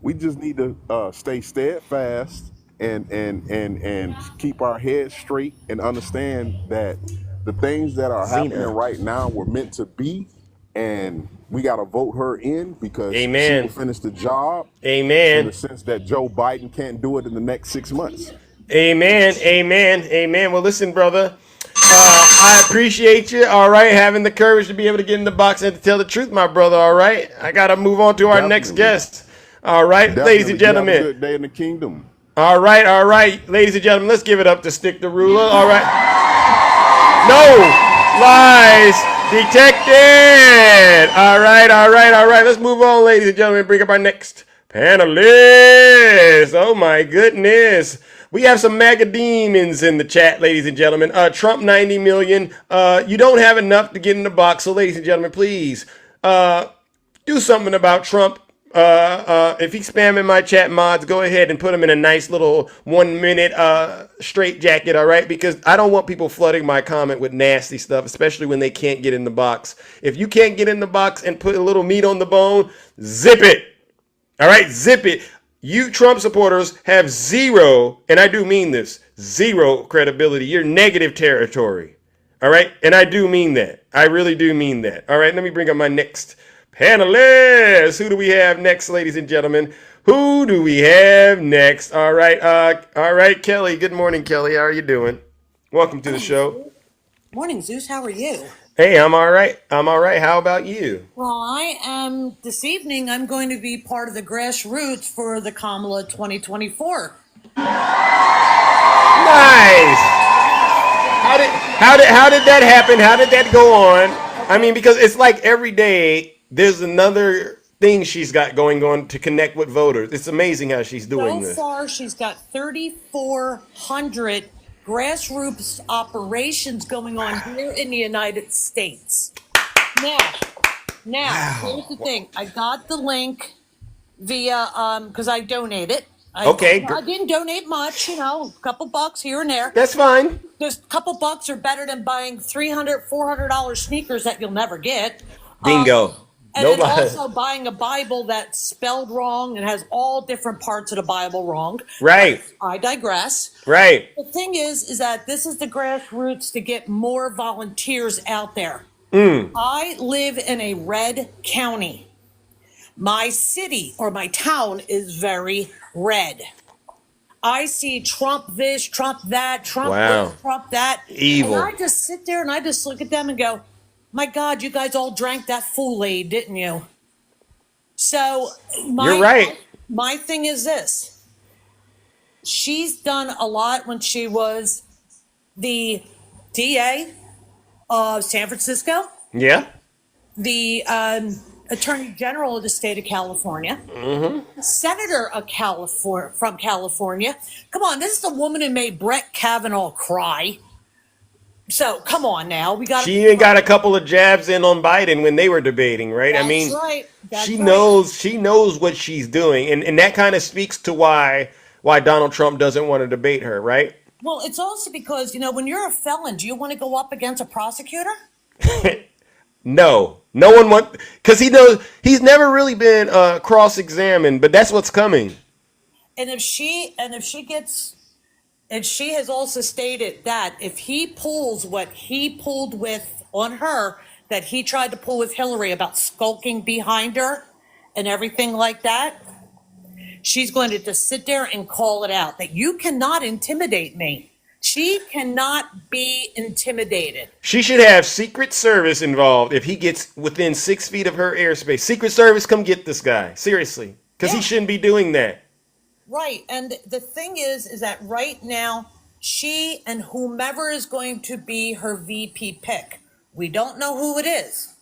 We just need to stay steadfast and keep our heads straight and understand that the things that are happening right now were meant to be, and we got to vote her in because she will finish the job. Amen. In the sense that Joe Biden can't do it in the next 6 months. Amen. Well, listen, brother. I appreciate you, all right, having the courage to be able to get in the box and to tell the truth, my brother, all right? I got to move on to our next guest. All right, ladies and gentlemen. Have a good day in the kingdom. All right, ladies and gentlemen, let's give it up to Stick the Ruler, all right? No lies detected. All right. Let's move on, ladies and gentlemen, bring up our next panelist. Oh, my goodness. We have some MAGA demons in the chat, ladies and gentlemen. Trump 90 million. You don't have enough to get in the box. So, ladies and gentlemen, please do something about Trump If he's spamming my chat mods, go ahead and put him in a nice little 1 minute straight jacket, all right? Because I don't want people flooding my comment with nasty stuff, especially when they can't get in the box. If you can't get in the box and put a little meat on the bone, zip it. All right, zip it. You Trump supporters have zero, and I do mean this, zero credibility. You're negative territory. All right, and I do mean that. I really do mean that. All right, let me bring up my next panelists. Who do we have next, ladies and gentlemen? Who do we have next? All right, Kelly. Good morning, Kelly. How are you doing? Welcome to the show. Morning, Zeus. How are you? Hey, I'm all right. I'm all right. How about you? Well, I am. This evening, I'm going to be part of the grassroots for the Kamala 2024. Nice. How did that happen? How did that go on? I mean, because it's like every day there's another thing she's got going on to connect with voters. It's amazing how she's doing this. So far, she's got 3,400 grassroots operations going on here in the United States. Now, here's the thing. I got the link via because I donated. I didn't donate much, a couple bucks here and there. That's fine. Those couple bucks are better than buying $300, $400 sneakers that you'll never get. Bingo. And then also buying a Bible that's spelled wrong and has all different parts of the Bible wrong. Right. I digress. Right. The thing is that this is the grassroots to get more volunteers out there. I live in a red county. My city or my town is very red. I see Trump this, Trump that, Trump this, Trump that. Evil. And I just sit there and I just look at them and go, my God, you guys all drank that Kool-Aid, didn't you? So you're right. My thing is this. She's done a lot when she was the DA of San Francisco. Yeah. The Attorney General of the state of California. Senator of from California. Come on, this is the woman who made Brett Kavanaugh cry. So come on now, we got. She even got a couple of jabs in on Biden when they were debating, right? That's I mean, right. she knows what she's doing, and that kind of speaks to why Donald Trump doesn't want to debate her, right? Well, it's also because when you're a felon, do you want to go up against a prosecutor? No one want because he knows he's never really been cross-examined, but that's what's coming. And if she gets. And she has also stated that if he pulls what he pulled with on her, that he tried to pull with Hillary about skulking behind her and everything like that, she's going to just sit there and call it out that you cannot intimidate me. She cannot be intimidated. She should have Secret Service involved if he gets within 6 feet of her airspace. Secret Service, come get this guy. Seriously. Because he shouldn't be doing that. Right. And the thing is that right now, she and whomever is going to be her VP pick, we don't know who it is.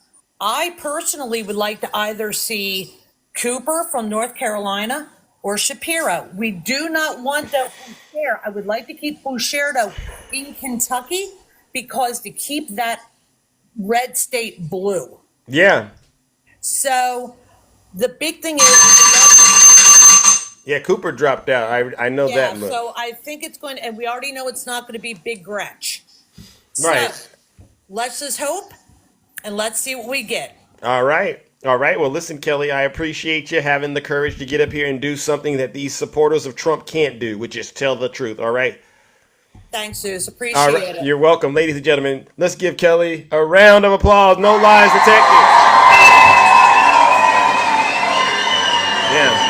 I personally would like to either see Cooper from North Carolina or Shapiro. We do not want the Boucher. I would like to keep Boucher in Kentucky because to keep that red state blue. Yeah. So the big thing is. Yeah, Cooper dropped out. I know that much. So I think it's going to, and we already know it's not going to be Big Gretch. Right. So let's just hope and let's see what we get. All right. Well, listen, Kelly, I appreciate you having the courage to get up here and do something that these supporters of Trump can't do, which is tell the truth. All right. Thanks, Zeus. Appreciate it. You're welcome, ladies and gentlemen. Let's give Kelly a round of applause. No lies detected. Yeah.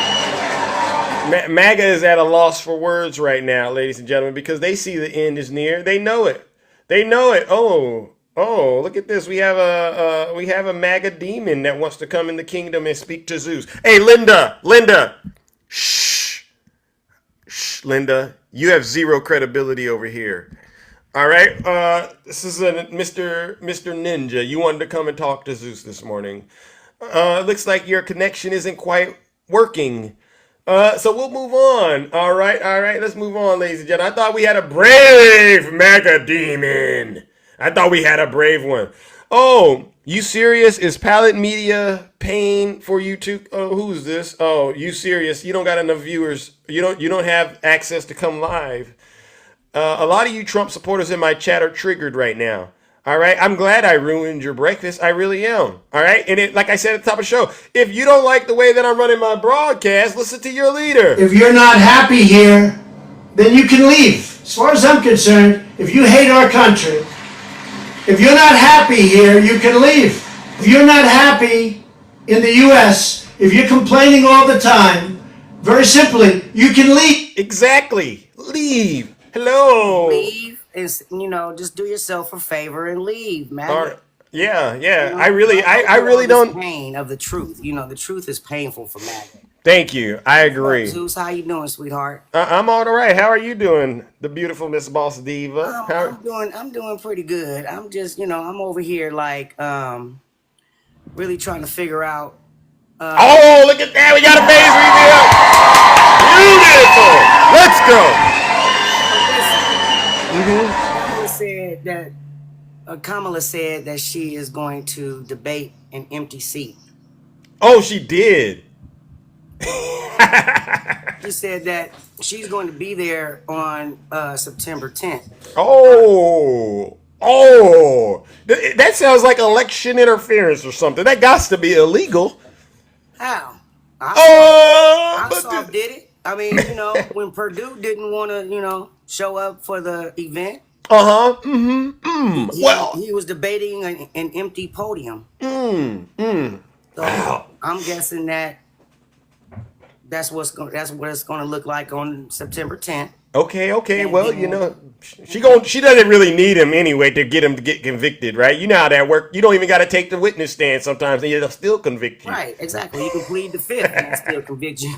MAGA is at a loss for words right now, ladies and gentlemen, because they see the end is near. They know it. Oh, look at this. We have a MAGA demon that wants to come in the kingdom and speak to Zeus. Hey, Linda. Shh, Linda. You have zero credibility over here. All right. This is Mr. Ninja. You wanted to come and talk to Zeus this morning. Looks like your connection isn't quite working. So we'll move on. All right. Let's move on, ladies and gentlemen. I thought we had a brave MAGA demon. I thought we had a brave one. Oh, you serious? Is Palette Media paying for you to? Oh, who's this? Oh, you serious? You don't got enough viewers. You don't have access to come live. A lot of you Trump supporters in my chat are triggered right now. All right, I'm glad I ruined your breakfast. I really am. All right, and like I said at the top of the show, if you don't like the way that I'm running my broadcast, listen to your leader. If you're not happy here, then you can leave. As far as I'm concerned, if you hate our country, if you're not happy here, you can leave. If you're not happy in the U.S., if you're complaining all the time, very simply, you can leave. Exactly. Leave. Hello. Leave and just do yourself a favor and leave, man. All right. Yeah. I really don't. Pain of the truth. The truth is painful for MAGA. Thank you. I agree. Zeus, how you doing, sweetheart? I'm all right. How are you doing, the beautiful Miss Boss Diva? I'm doing pretty good. I'm just, I'm over here like really trying to figure out. Oh, look at that! We got a phase Kamala reveal. Beautiful. said that Kamala said that she is going to debate an empty seat. Oh, she did. She said that she's going to be there on September 10th. Oh, that sounds like election interference or something. That got to be illegal. How? I did it. I mean, when Purdue didn't want to, show up for the event. Well, he was debating an empty podium. So wow. I'm guessing that's what it's going to look like on September 10th. Okay. Well, she doesn't really need him anyway to get him to get convicted, right? You know how that works. You don't even got to take the witness stand sometimes, and they'll still convict you. Right, exactly. You can plead the fifth and still convict you.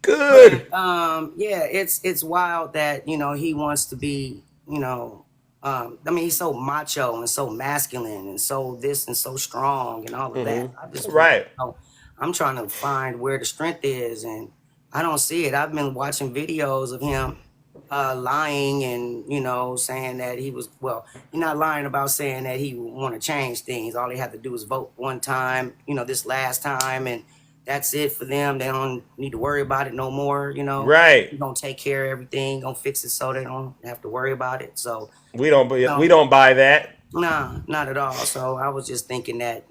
Good. But, it's wild that he wants to be he's so macho and so masculine and so this and so strong and all of that. I just I'm trying to find where the strength is, and I don't see it. I've been watching videos of him lying and, saying that he was, he's not lying about saying that he want to change things. All they have to do is vote one time, this last time, and that's it for them. They don't need to worry about it no more, Right. He's going to take care of everything, going to fix it so they don't have to worry about it. So we don't buy that. Nah, not at all. So I was just thinking that,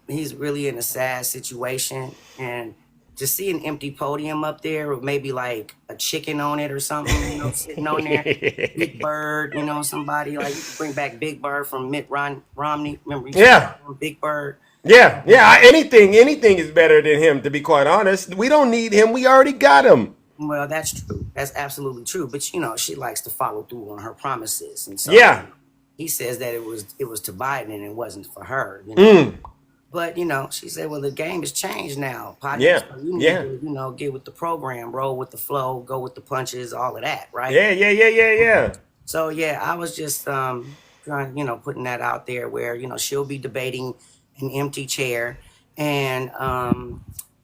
he's really in a sad situation, and to see an empty podium up there with maybe like a chicken on it or something, sitting on there, Big Bird, somebody like you could bring back Big Bird from Mitt Romney. Remember? Big Bird. Yeah. Anything is better than him. To be quite honest, we don't need him. We already got him. Well, that's true. That's absolutely true. But she likes to follow through on her promises, and so he says that it was to Biden and it wasn't for her. But she said, well, the game has changed now. So you need to, get with the program, roll with the flow, go with the punches, all of that, right? Yeah. So I was just trying, putting that out there where she'll be debating an empty chair, and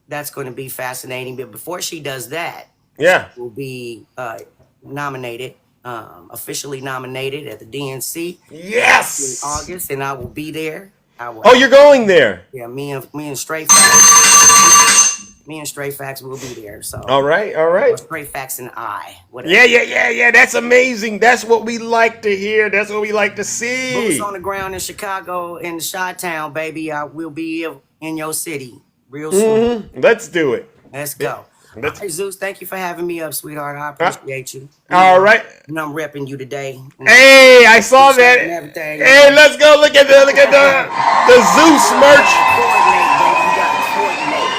that's going to be fascinating. But before she does that, she will be nominated. Officially nominated at the DNC. Yes, in August, and I will be there. You're going there? Yeah, me and Stray Facts will be there. So all right. Stray Facts and I. Whatever. Yeah. That's amazing. That's what we like to hear. That's what we like to see. Boots on the ground in Chicago, in Chi-Town, baby. I will be in your city real soon. Let's do it. Let's go. Hey, Zeus, thank you for having me up, sweetheart. I appreciate you. All right. And I'm repping you today. Hey, I saw that. Hey, let's go look at the Zeus merch.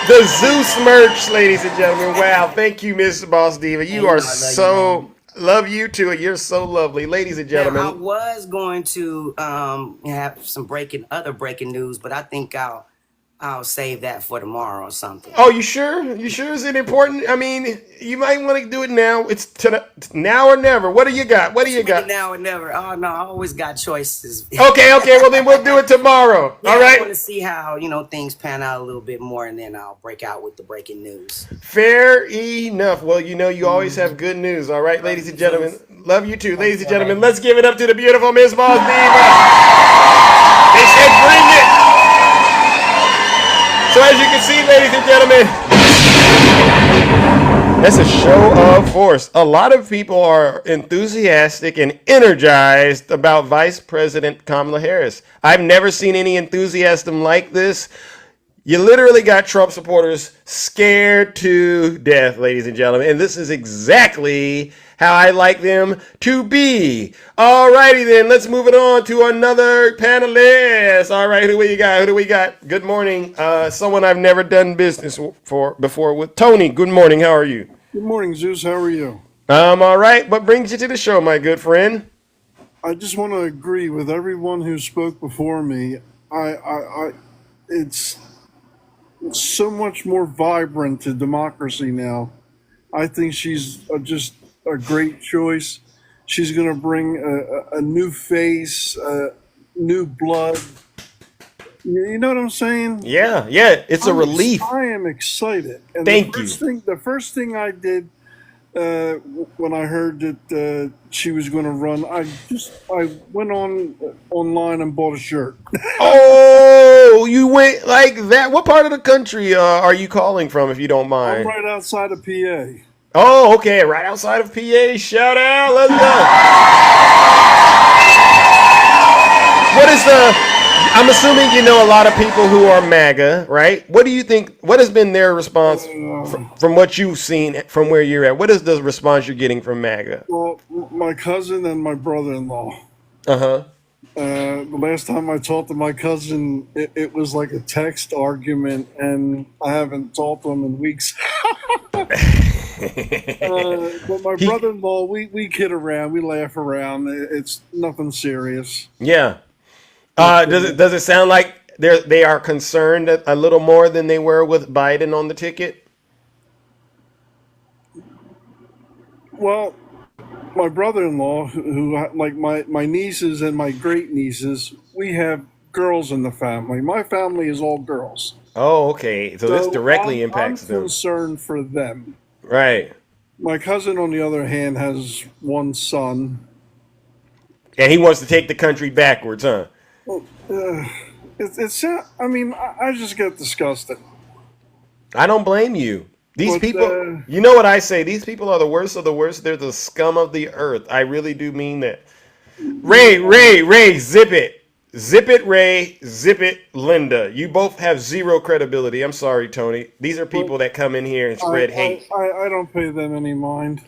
The Zeus merch, ladies and gentlemen. Wow, thank you, Miss Boss Diva. You are so love you too. You're so lovely, ladies and gentlemen. Now, I was going to have some other breaking news, but I think I'll save that for tomorrow or something. Oh, you sure? You sure? Is it important? I mean, you might want to do it now. It's now or never. What do you got? Now or never. Oh, no, I always got choices. Okay. Well, then we'll do it tomorrow. All right. I want to see how, things pan out a little bit more, and then I'll break out with the breaking news. Fair enough. Well, you always have good news. All right, ladies and gentlemen. Love you too, ladies and gentlemen. Let's give it up to the beautiful Miss Boss Diva. They said bring it. So as you can see, ladies and gentlemen, that's a show of force. A lot of people are enthusiastic and energized about Vice President Kamala Harris. I've never seen any enthusiasm like this. You literally got Trump supporters scared to death, ladies and gentlemen. And this is exactly how I like them to be. All righty then, let's move it on to another panelist. All right, who do we got? Who do we got? Good morning. Someone I've never done business for before with. Tony, good morning. How are you? Good morning, Zeus. How are you? I'm all right. What brings you to the show, my good friend? I just want to agree with everyone who spoke before me. It's so much more vibrant to democracy now. I think she's just a great choice. She's going to bring a new face, new blood. You know what I'm saying? Yeah, it's a relief. I am excited. And Thank the first thing I did when I heard that she was going to run, I went online and bought a shirt. Oh, you went like that? What part of the country are you calling from, if you don't mind? I'm right outside of PA. Oh, okay, right outside of PA. Shout out, let's go. What is I'm assuming you know a lot of people who are MAGA, right? What do you think? What has been their response from what you've seen from where you're at? What is the response you're getting from MAGA? Well, my cousin and my brother-in-law. Uh-huh. The last time I talked to my cousin, it was like a text argument, and I haven't talked to him in weeks. But my brother-in-law, we kid around, we laugh around. It's nothing serious. Yeah. Does it sound like they are concerned a little more than they were with Biden on the ticket? Well, my brother-in-law, who like my nieces and my great nieces, we have girls in the family. My family is all girls. Oh, okay. So this directly impacts them. I'm concerned for them. Right. My cousin, on the other hand, has one son. And he wants to take the country backwards, huh? Well, it's I mean, I just get disgusted. I don't blame you. These people, you know what I say? These people are the worst of the worst. They're the scum of the earth. I really do mean that. Ray, zip it. Zip it, Ray. Zip it, Linda. You both have zero credibility. I'm sorry, Tony. These are people that come in here and spread hate. I don't pay them any mind.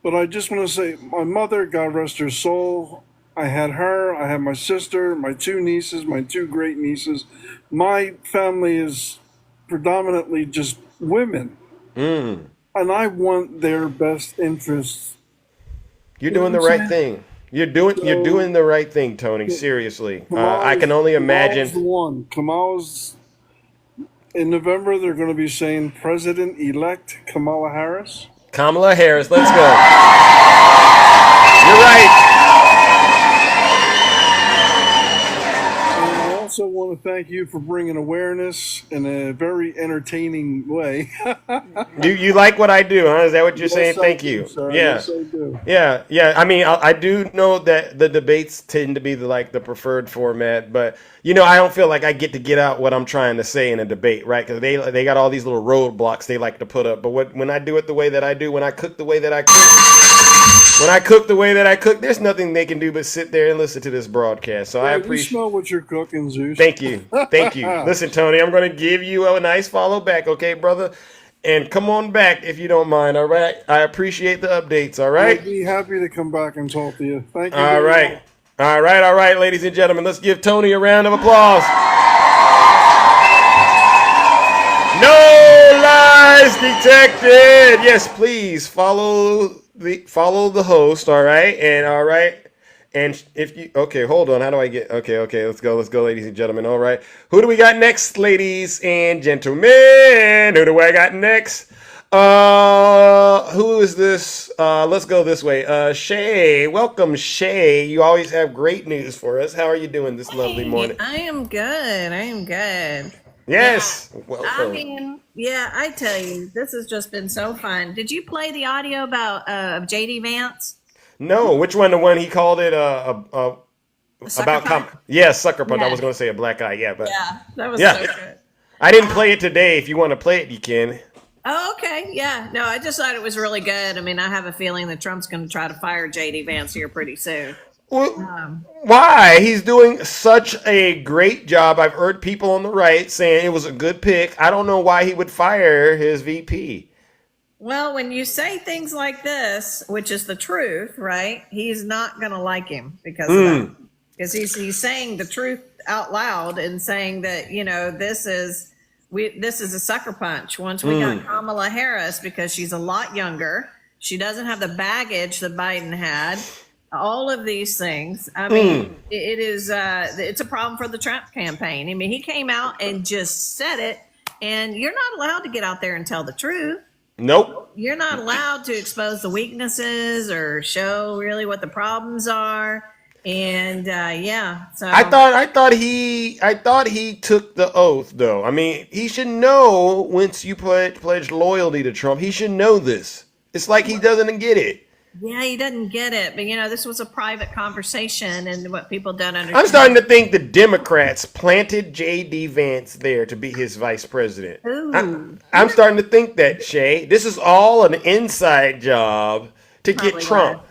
But I just want to say, my mother, God rest her soul, I had her, I had my sister, my two nieces, my two great nieces. My family is predominantly just women. And I want their best interests. You're doing the right thing. You're doing the right thing, Tony. Seriously, I can only imagine. Kamala's the one. Kamala's in November. They're going to be saying President-elect Kamala Harris. Kamala Harris, let's go. You're right. And I also want to thank you for bringing awareness in a very entertaining way. You like what I do, huh? Is that what you're saying? Thank you. Sir. Yeah. Yes, I do. Yeah. I mean, I do know that the debates tend to be the preferred format, but I don't feel like I get out what I'm trying to say in a debate, right? Because they got all these little roadblocks they like to put up. But when I do it the way that I do, when I cook the way that I cook, there's nothing they can do but sit there and listen to this broadcast. So I appreciate. You smell what you're cooking, Zeus. Thank you. Listen, Tony, I'm going to give you a nice follow back, okay, brother? And come on back if you don't mind, all right? I appreciate the updates, all right? I'd be happy to come back and talk to you. Thank you. All right. All right, ladies and gentlemen. Let's give Tony a round of applause. No lies detected. Yes, please follow the host, all right? And if you hold on. How do I get let's go, ladies and gentlemen. All right. Who do we got next, ladies and gentlemen? Who do I got next? Who is this? Let's go this way. Shay. Welcome, Shay. You always have great news for us. How are you doing this lovely morning? I am good. Yes. Yeah. Welcome. I mean, yeah, I tell you, this has just been so fun. Did you play the audio about JD Vance? No, which one? The one he called it Sucker punch? sucker punch. I Yeah. was going to say a black eye. Yeah, but Yeah, that was yeah. so good. I didn't play it today. If you want to play it, you can. Oh, okay. Yeah. No, I just thought it was really good. I mean, I have a feeling that Trump's going to try to fire JD Vance here pretty soon. Why? He's doing such a great job. I've heard people on the right saying it was a good pick. I don't know why he would fire his VP. Well, when you say things like this, which is the truth, right? He's not going to like him because of that. Because he's saying the truth out loud and saying that, you know, this is a sucker punch. Once we got Kamala Harris, because she's a lot younger, she doesn't have the baggage that Biden had. All of these things. I mean, it's a problem for the Trump campaign. I mean, he came out and just said it, and you're not allowed to get out there and tell the truth. Nope. You're not allowed to expose the weaknesses or show really what the problems are. And so I thought he took the oath though. I mean, he should know once you pledge loyalty to Trump. He should know this. It's like he doesn't get it. Yeah, he doesn't get it. But, you know, this was a private conversation, and what people don't understand. I'm starting to think the Democrats planted J.D. Vance there to be his vice president. I'm starting to think that, Shay. This is all an inside job to get Trump.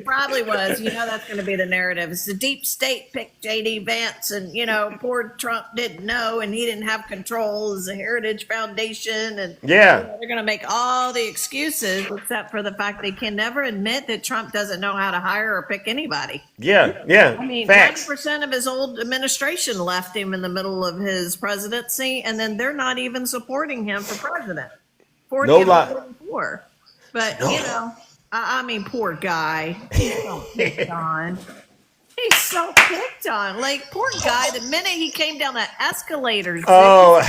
Probably was. You know, that's going to be the narrative. It's the deep state picked J.D. Vance, and, you know, poor Trump didn't know, and he didn't have control as a Heritage Foundation. And yeah, you know, they're going to make all the excuses except for the fact they can never admit that Trump doesn't know how to hire or pick anybody. Yeah. I mean, facts. 90% of his old administration left him in the middle of his presidency, and then they're not even supporting him for president. 40 No of lie. 44. But, you know, I mean, poor guy. He's so picked on. He's so picked on. Like, poor guy, the minute he came down that escalator. Oh.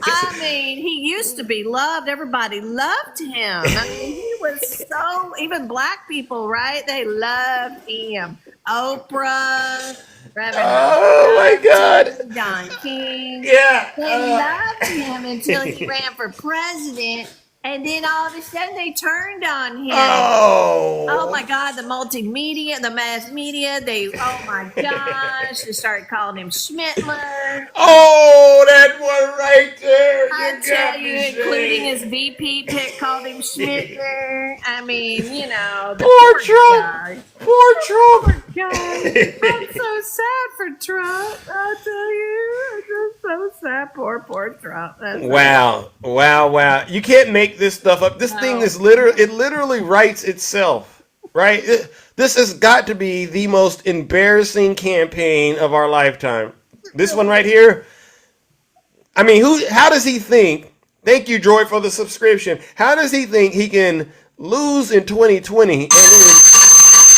I mean, he used to be loved. Everybody loved him. I mean, he was so, even black people, right? They loved him. Oprah. Oh my God. Don King. Yeah. They loved him until he ran for president. And then all of a sudden they turned on him. Oh my God, the multimedia, the mass media, oh my gosh, they started calling him Schmittler. Oh, that one right there. I tell you, including his VP pick called him Schmittler. I mean, you know. Poor Trump. Guy. Poor Trump. Poor guy. I'm so sad for Trump. I tell you, I'm just so sad. Poor Trump. That's Wow. You can't make this stuff up. This thing is literally writes itself, right? This has got to be the most embarrassing campaign of our lifetime. This one right here. I mean, how does he think? Thank you, Droid, for the subscription. How does he think he can lose in 2020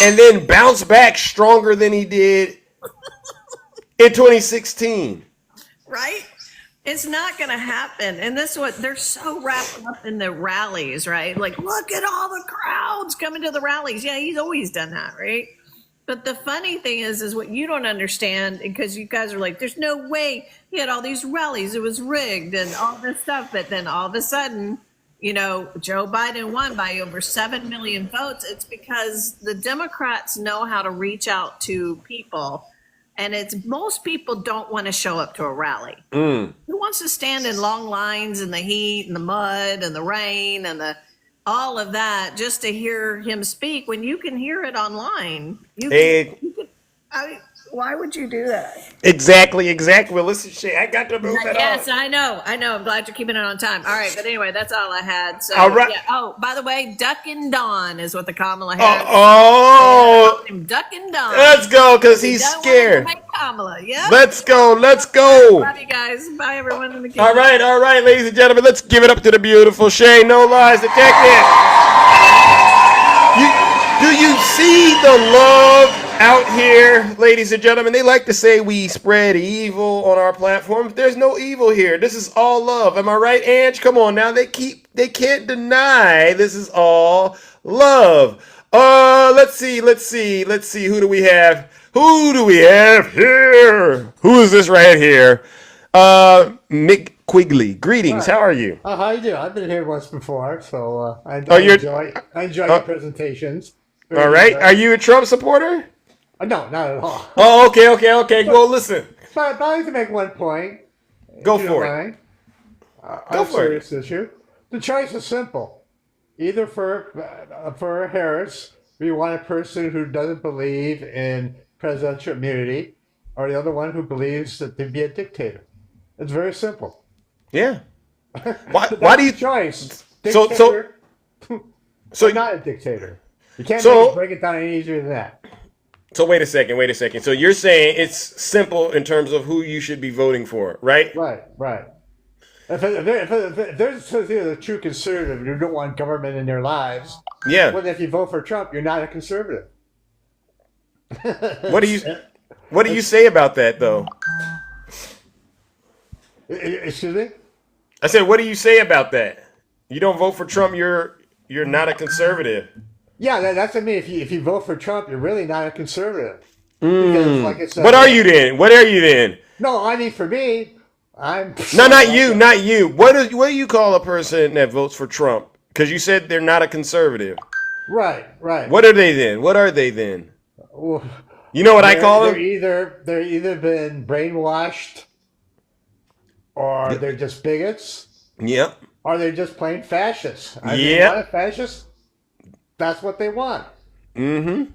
and then bounce back stronger than he did in 2016? Right? It's not going to happen. And this is what they're so wrapped up in the rallies, right? Like, look at all the crowds coming to the rallies. Yeah, he's always done that, right? But the funny thing is what you don't understand, because you guys are like, there's no way he had all these rallies. It was rigged and all this stuff. But then all of a sudden, you know, Joe Biden won by over 7 million votes. It's because the Democrats know how to reach out to people. And most people don't want to show up to a rally. Who wants to stand in long lines in the heat and the mud and the rain and all of that just to hear him speak when you can hear it online? Why would you do that? Exactly. Well, listen, Shay, I got to move it on. Yes, I know. I'm glad you're keeping it on time. All right, but anyway, that's all I had. So, all right. Yeah. Oh, by the way, Duck and Dawn is what the Kamala Harris. Duck and Dawn. Let's go, because he's scared. Kamala, yeah. Let's go. Love you guys. Bye, everyone in the All right, ladies and gentlemen, let's give it up to the beautiful Shay No Lies Detective. Do you see the love out here, ladies and gentlemen? They like to say we spread evil on our platform. There's no evil here. This is all love. Am I right, Ange? Come on now. They can't deny this is all love. Let's see. Who do we have? Here? Who is this right here? Mick Quigley. Greetings. How are you? How you doing? I've been here once before, so I enjoy your presentations. All right. Are you a Trump supporter? No, not at all. Oh, okay. Well, listen. But I'd like to make one point. Go for it. On a serious issue. The choice is simple. Either for Harris, we want a person who doesn't believe in presidential immunity, or the other one who believes that to be a dictator. It's very simple. Yeah. Why do you choice? Dictator, so not a dictator. You can't break it down any easier than that. So wait a second. So you're saying it's simple in terms of who you should be voting for, right? Right. If there's a true conservative who don't want government in their lives, yeah. Well, if you vote for Trump, you're not a conservative. What do you say about that, though? Excuse me? I said, what do you say about that? You don't vote for Trump, you're not a conservative. Yeah, that's what I mean. If you vote for Trump, you're really not a conservative. Because, like I said, what are you then? No, I mean for me, I'm. No, not you. What do you call a person that votes for Trump? Because you said they're not a conservative. Right. What are they then? Well, you know what I call them? They're either been brainwashed, or they're just bigots. Yep. Or they're just plain fascists. Yeah. Want a fascist? That's what they want. Mm-hmm.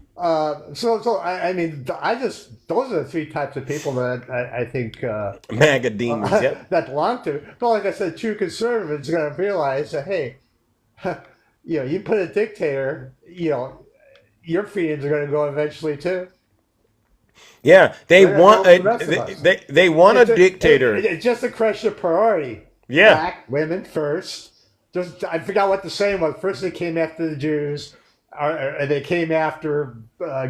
So I mean, those are the three types of people that I think MAGA demons, yep. that belong to. But like I said, true conservatives are going to realize that hey, you put a dictator, your freedoms are going to go eventually too. Yeah, they want a dictator. It's just a question of priority. Yeah, black women first. I forgot what the saying was. First they came after the Jews, or they came after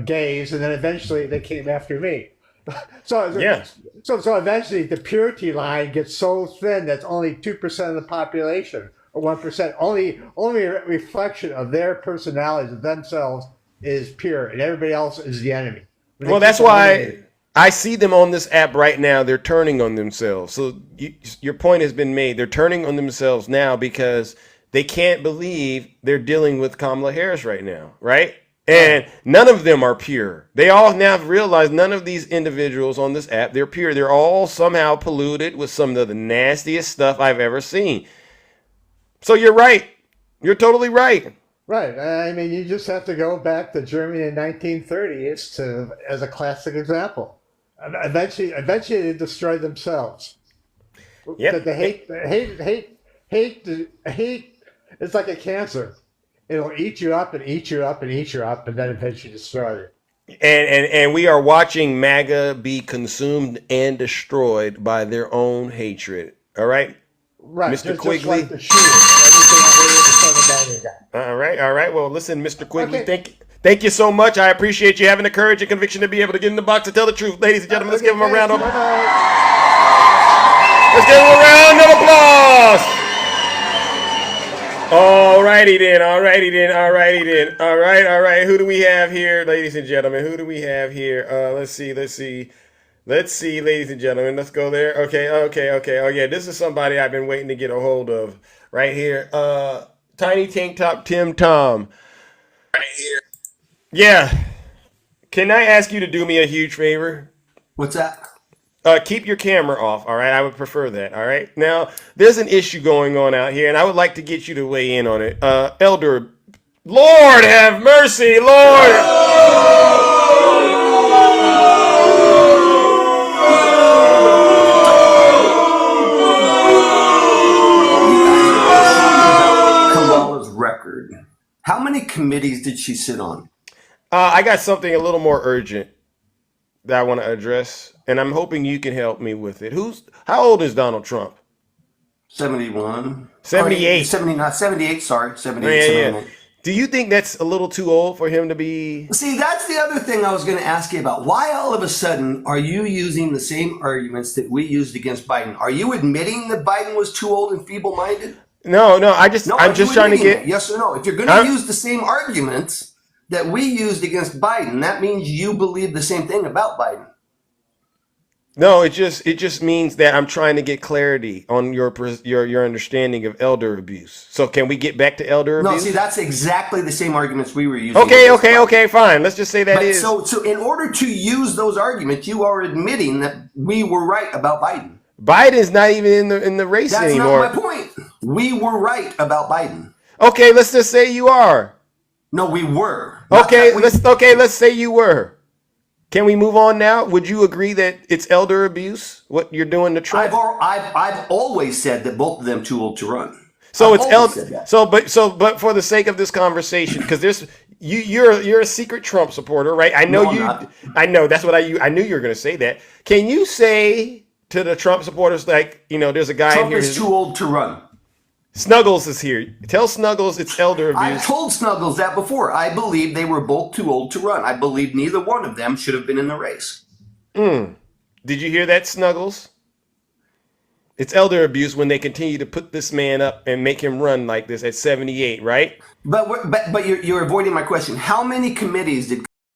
gays, and then eventually they came after me. So eventually the purity line gets so thin that's only 2% of the population, or 1%. Only a reflection of their personalities of themselves is pure, and everybody else is the enemy. Well, that's why I see them on this app right now. They're turning on themselves. So your point has been made. They're turning on themselves now because they can't believe they're dealing with Kamala Harris right now, right? And none of them are pure. They all now have realized none of these individuals on this app, they're pure. They're all somehow polluted with some of the nastiest stuff I've ever seen. So you're right. You're totally right. Right. I mean, you just have to go back to Germany in 1930s as a classic example. Eventually they destroy themselves. Yep. The hate. It's like a cancer. It'll eat you up and eat you up and eat you up, and then eventually destroy you. And we are watching MAGA be consumed and destroyed by their own hatred. All right. Right, Mr. Quigley. Just like the shooter. All right. Well, listen, Mr. Quigley, thank you so much. I appreciate you having the courage and conviction to be able to get in the box and tell the truth. Ladies and gentlemen, let's give him a round of applause. Let's give him a round of applause. All righty then. All right. Who do we have here, ladies and gentlemen? Who do we have here? Let's see, ladies and gentlemen. Let's go there. Okay. Oh yeah, this is somebody I've been waiting to get a hold of right here. Tiny Tank Top Tim Tom. Right here. Yeah. Can I ask you to do me a huge favor? What's that? Keep your camera off, all right? I would prefer that, all right? Now, there's an issue going on out here, and I would like to get you to weigh in on it. Elder, Lord have mercy, Lord! Kamala's record. How many committees did she sit on? I got something a little more urgent that I want to address, and I'm hoping you can help me with it. How old is Donald Trump? 71. 78. 78, sorry. 78, yeah. 79. Do you think that's a little too old for him to be? See, that's the other thing I was going to ask you about. Why all of a sudden are you using the same arguments that we used against Biden? Are you admitting that Biden was too old and feeble-minded? No, I'm just trying to get... Yes or no? If you're going to use the same arguments that we used against Biden, that means you believe the same thing about Biden. No, it just means that I'm trying to get clarity on your understanding of elder abuse. So can we get back to elder No, abuse? see, that's exactly the same arguments we were using. Okay, fine. Let's just say that but is. So in order to use those arguments, you are admitting that we were right about Biden. Biden's not even in the race anymore. That's not my point. We were right about Biden. Okay, let's just say you are. No, we were. Let's say you were. Can we move on now? Would you agree that it's elder abuse what you're doing to Trump? I've always said that both of them too old to run. So it's elder. But for the sake of this conversation, because you're a secret Trump supporter, right? I know I know that's what I knew you were going to say that. Can you say to the Trump supporters, like, there's a guy Trump in here is too old to run. Snuggles is here. Tell Snuggles it's elder abuse. I've told Snuggles that before. I believe they were both too old to run. I believe neither one of them should have been in the race. Did you hear that, Snuggles? It's elder abuse when they continue to put this man up and make him run like this at 78, right? But you're avoiding my question. How many committees did